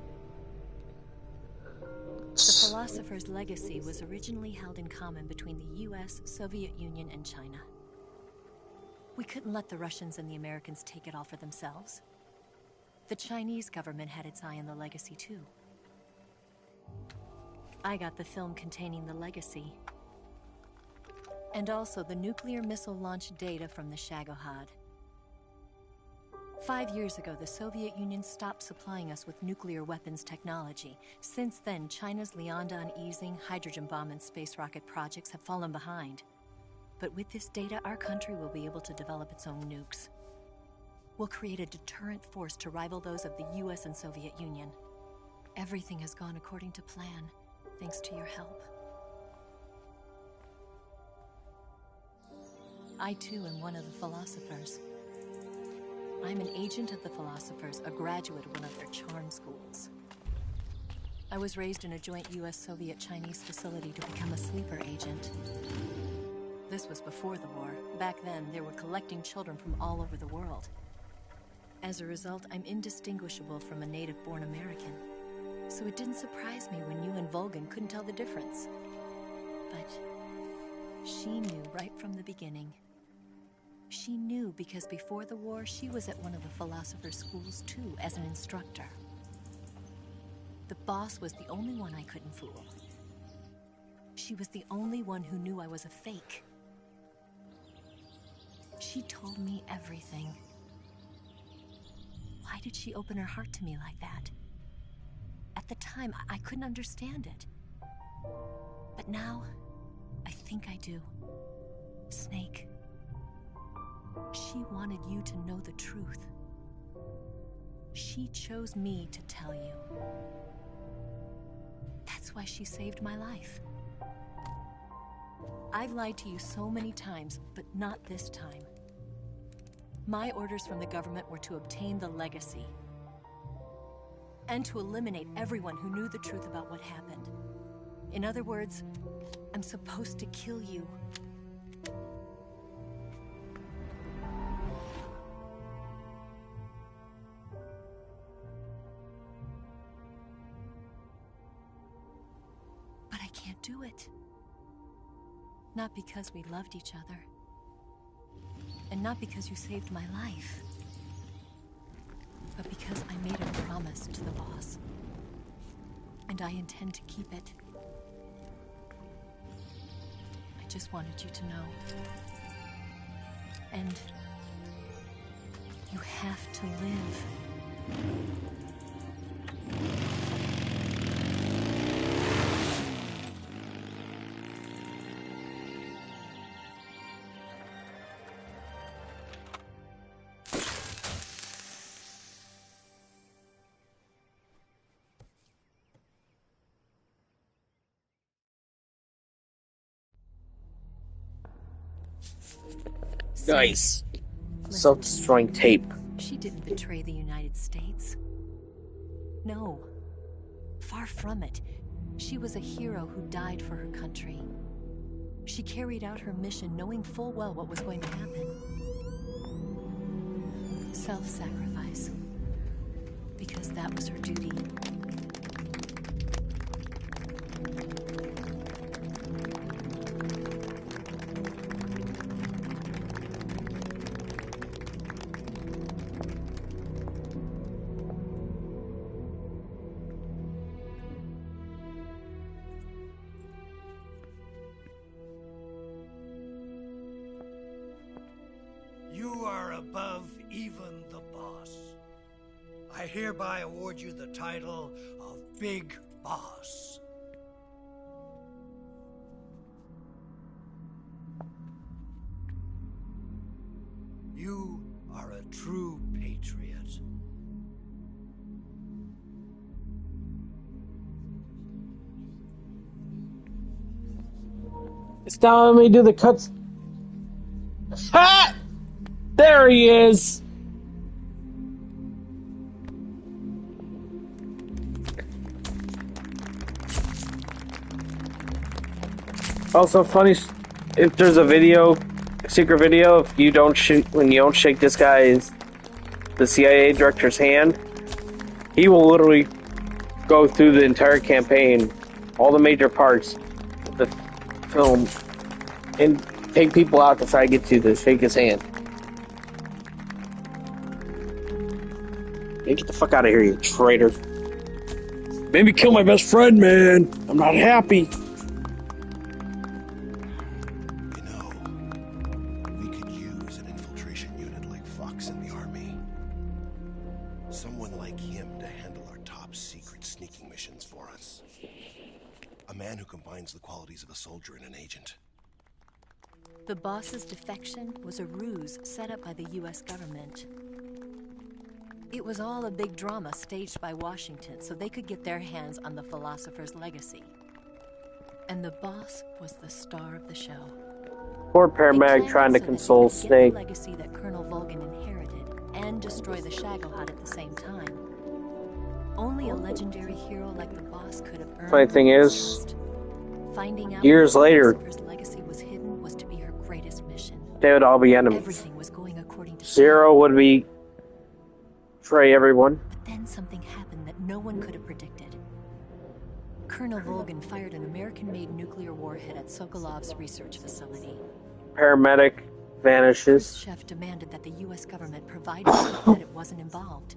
The Philosopher's legacy was originally held in common between the US, Soviet Union, and China. We couldn't let the Russians and the Americans take it all for themselves. The Chinese government had its eye on the legacy too. I got the film containing the legacy, and also the nuclear missile launch data from the Shagohod. 5 years ago, the Soviet Union stopped supplying us with nuclear weapons technology. Since then, China's Liaodong easing, hydrogen bomb, and space rocket projects have fallen behind. But with this data, our country will be able to develop its own nukes. We'll create a deterrent force to rival those of the US and Soviet Union. Everything has gone according to plan, thanks to your help. I too am one of the Philosophers. I'm an agent of the Philosophers, a graduate of one of their charm schools. I was raised in a joint US-Soviet-Chinese facility to become a sleeper agent. This was before the war. Back then, they were collecting children from all over the world. As a result, I'm indistinguishable from a native-born American. So it didn't surprise me when you and Volgin couldn't tell the difference. But she knew right from the beginning. She knew because before the war, she was at one of the Philosopher's schools too, as an instructor. The boss was the only one I couldn't fool. She was the only one who knew I was a fake. She told me everything. Why did she open her heart to me like that? At the time, I couldn't understand it. But now, I think I do. Snake. She wanted you to know the truth. She chose me to tell you. That's why she saved my life. I've lied to you so many times, but not this time. My orders from the government were to obtain the legacy and to eliminate everyone who knew the truth about what happened. In other words, I'm supposed to kill you. But I can't do it. Not because we loved each other. And not because you saved my life. But because I made a promise to the boss. And I intend to keep it. I just wanted you to know. And you have to live. Nice. Self-destroying tape. She didn't betray the United States. No. Far from it. She was a hero who died for her country. She carried out her mission knowing full well what was going to happen. Self-sacrifice. Because that was her duty. You are above even the boss. I hereby award you the title of Big Boss. You are a true patriot. It's now let me do the cuts. Ha! There he is. Also, funny if there's a video, a secret video, if you don't shoot when you don't shake this guy's, the CIA director's hand, he will literally go through the entire campaign all the major parts of the film and take people out to try to get to shake his hand. Hey, get the fuck out of here, you traitor. Made me kill my best friend, man. I'm not happy. You know, we could use an infiltration unit like Fox in the army. Someone like him to handle our top secret sneaking missions for us. A man who combines the qualities of a soldier and an agent. The boss's defection was a ruse set up by the US government. It was all a big drama staged by Washington so they could get their hands on the philosopher's legacy. And the boss was the star of the show. Poor paramedic trying to console Snake. The legacy that Colonel Volgin inherited and destroy the Shagohod at the same time. Only a legendary hero like the boss could have earned. Funny thing is, finding out years later, the philosopher's legacy was hidden was to be her greatest mission. They would all be enemies. Everything was going according to Zero would betray everyone. But then something happened that no one could have predicted. Colonel Volgin fired an American-made nuclear warhead at Sokolov's research facility. Paramedic vanishes. Khrushchev demanded that the U.S. government provide proof that it wasn't involved.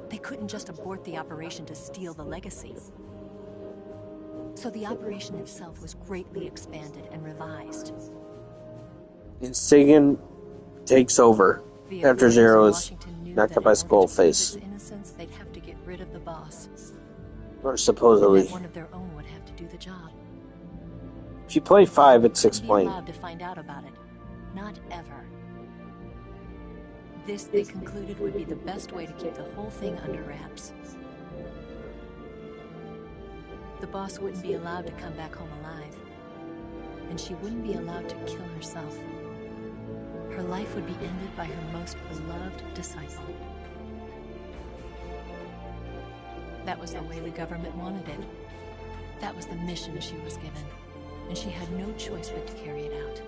They couldn't just abort the operation to steal the legacy. So the operation itself was greatly expanded and revised. And Sagan takes over after Zero is knocked out by Skullface. Innocence, they'd have to get rid of the boss. Or supposedly. And that one of their own would have to do the job. If you play 5, it's explained. Be allowed to find out about it. Not ever. This, they concluded, would be the best way to keep the whole thing under wraps. The boss wouldn't be allowed to come back home alive. And she wouldn't be allowed to kill herself. Her life would be ended by her most beloved disciple. That was the way the government wanted it. That was the mission she was given. And she had no choice but to carry it out.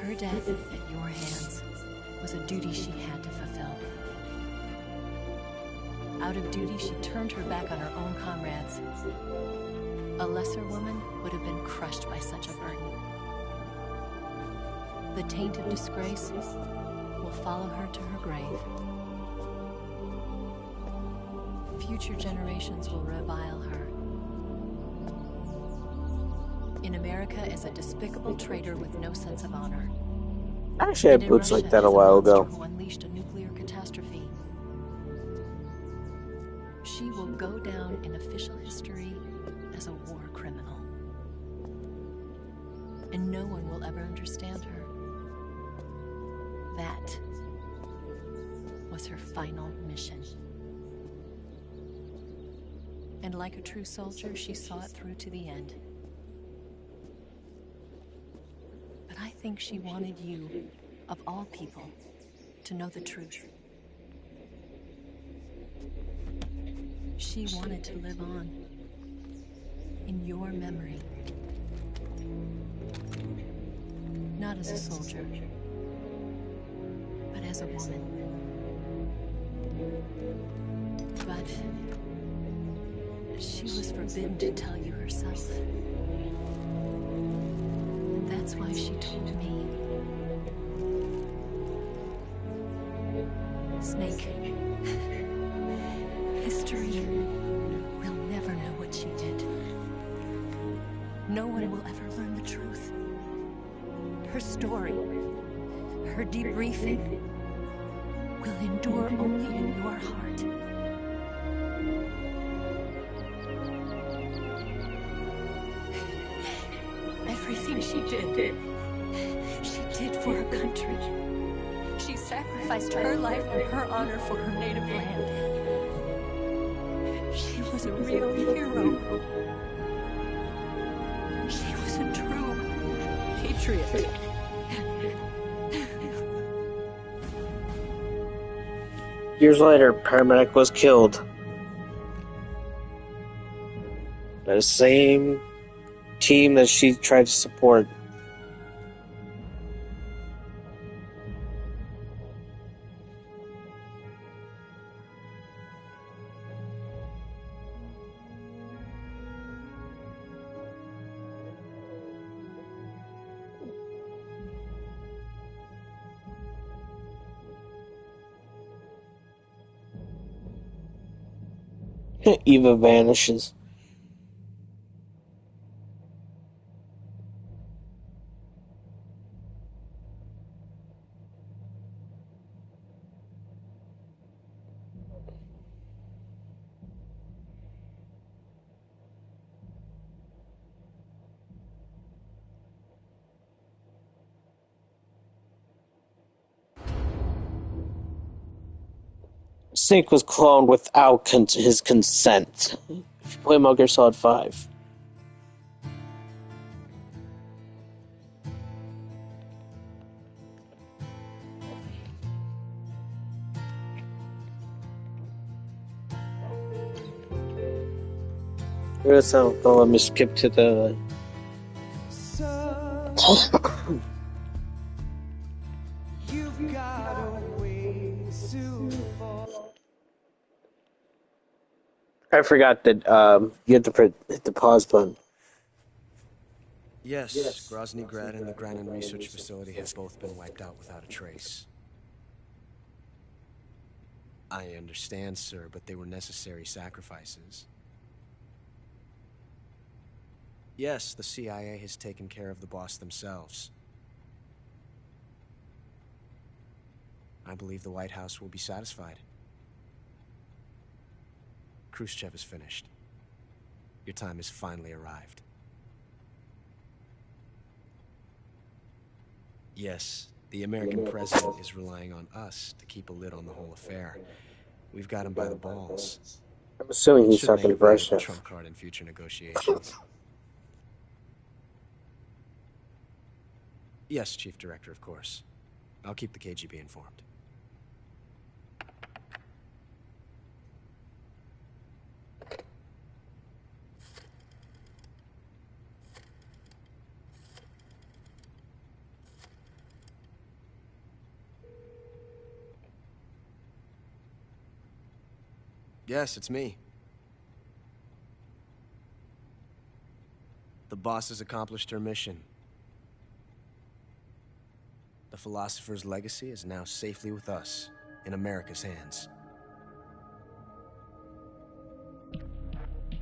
Her death at your hands was a duty she had to fulfill. Out of duty, she turned her back on her own comrades. A lesser woman would have been crushed by such a burden. The taint of disgrace will follow her to her grave. Future generations will revile her. In America as a despicable traitor with no sense of honor. I actually had boots like that a while ago. Who unleashed a nuclear catastrophe. She will go down in official history as a war criminal. And no one will ever understand her. That was her final mission. And like a true soldier, she saw it through to the end. But I think she wanted you, of all people, to know the truth. She wanted to live on in your memory. Not as a soldier, but as a woman. But she was forbidden to tell you herself. And that's why she told me. Snake, history will never know what she did. No one will ever learn the truth. Her story, her debriefing, will endure only in your heart. Everything she did for her country. She sacrificed her life and her honor for her native land. She was a real hero. She was a true patriot. Years later, paramedic was killed by the same team that she tried to support. Eva vanishes. Snake was cloned without his consent. If you play Metal Gear Solid 5. So, let me skip to the... You've got a ways to fall. I forgot that you have to hit the pause button. Yes, Grozny Grad and the Granin Research Facility have both been wiped out without a trace. I understand, sir, but they were necessary sacrifices. Yes, the CIA has taken care of the boss themselves. I believe the White House will be satisfied. Khrushchev is finished. Your time has finally arrived. Yes, the American president is relying on us to keep a lid on the whole affair. We've got him by the balls. I'm assuming he's talking to Khrushchev. Trump card in future negotiations. Yes, Chief Director, of course. I'll keep the KGB informed. Yes, it's me. The boss has accomplished her mission. The Philosopher's legacy is now safely with us, in America's hands.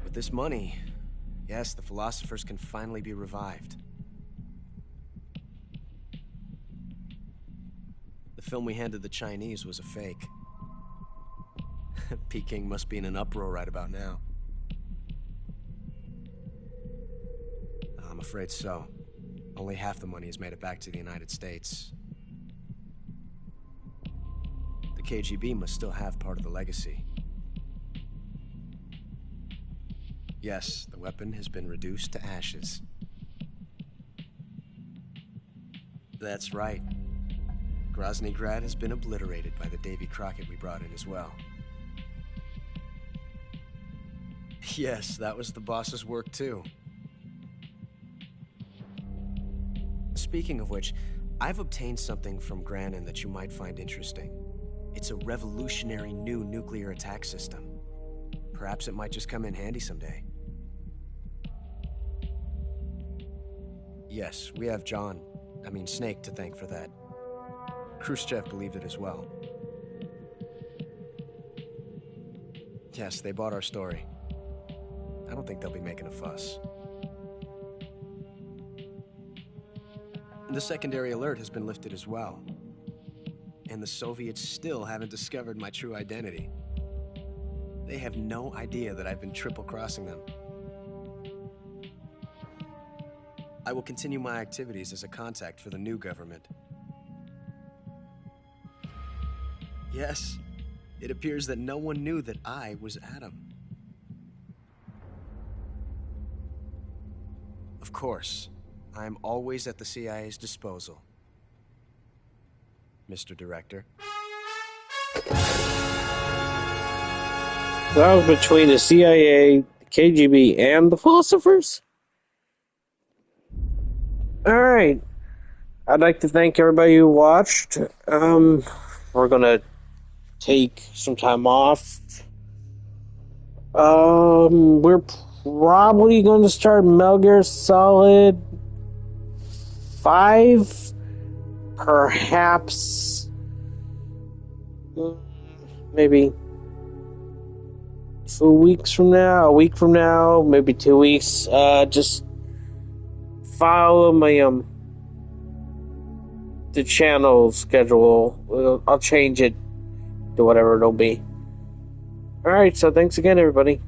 With this money, yes, the Philosophers can finally be revived. The film we handed the Chinese was a fake. Peking must be in an uproar right about now. I'm afraid so. Only half the money has made it back to the United States. The KGB must still have part of the legacy. Yes, the weapon has been reduced to ashes. That's right. Grozny Grad has been obliterated by the Davy Crockett we brought in as well. Yes, that was the boss's work too. Speaking of which, I've obtained something from Granin that you might find interesting. It's a revolutionary new nuclear attack system. Perhaps it might just come in handy someday. Yes, we have Snake to thank for that. Khrushchev believed it as well. Yes, they bought our story. I don't think they'll be making a fuss. The secondary alert has been lifted as well. And the Soviets still haven't discovered my true identity. They have no idea that I've been triple-crossing them. I will continue my activities as a contact for the new government. Yes, it appears that no one knew that I was Adam. Of course, I am always at the CIA's disposal, Mr. Director. That was between the CIA, the KGB, and the Philosophers? Alright. I'd like to thank everybody who watched. We're gonna take some time off. We're probably going to start Metal Gear Solid 5. Perhaps. Maybe 2 weeks from now, a week from now, maybe 2 weeks. Just follow my the channel schedule. I'll change it to whatever it'll be. Alright, so thanks again, everybody.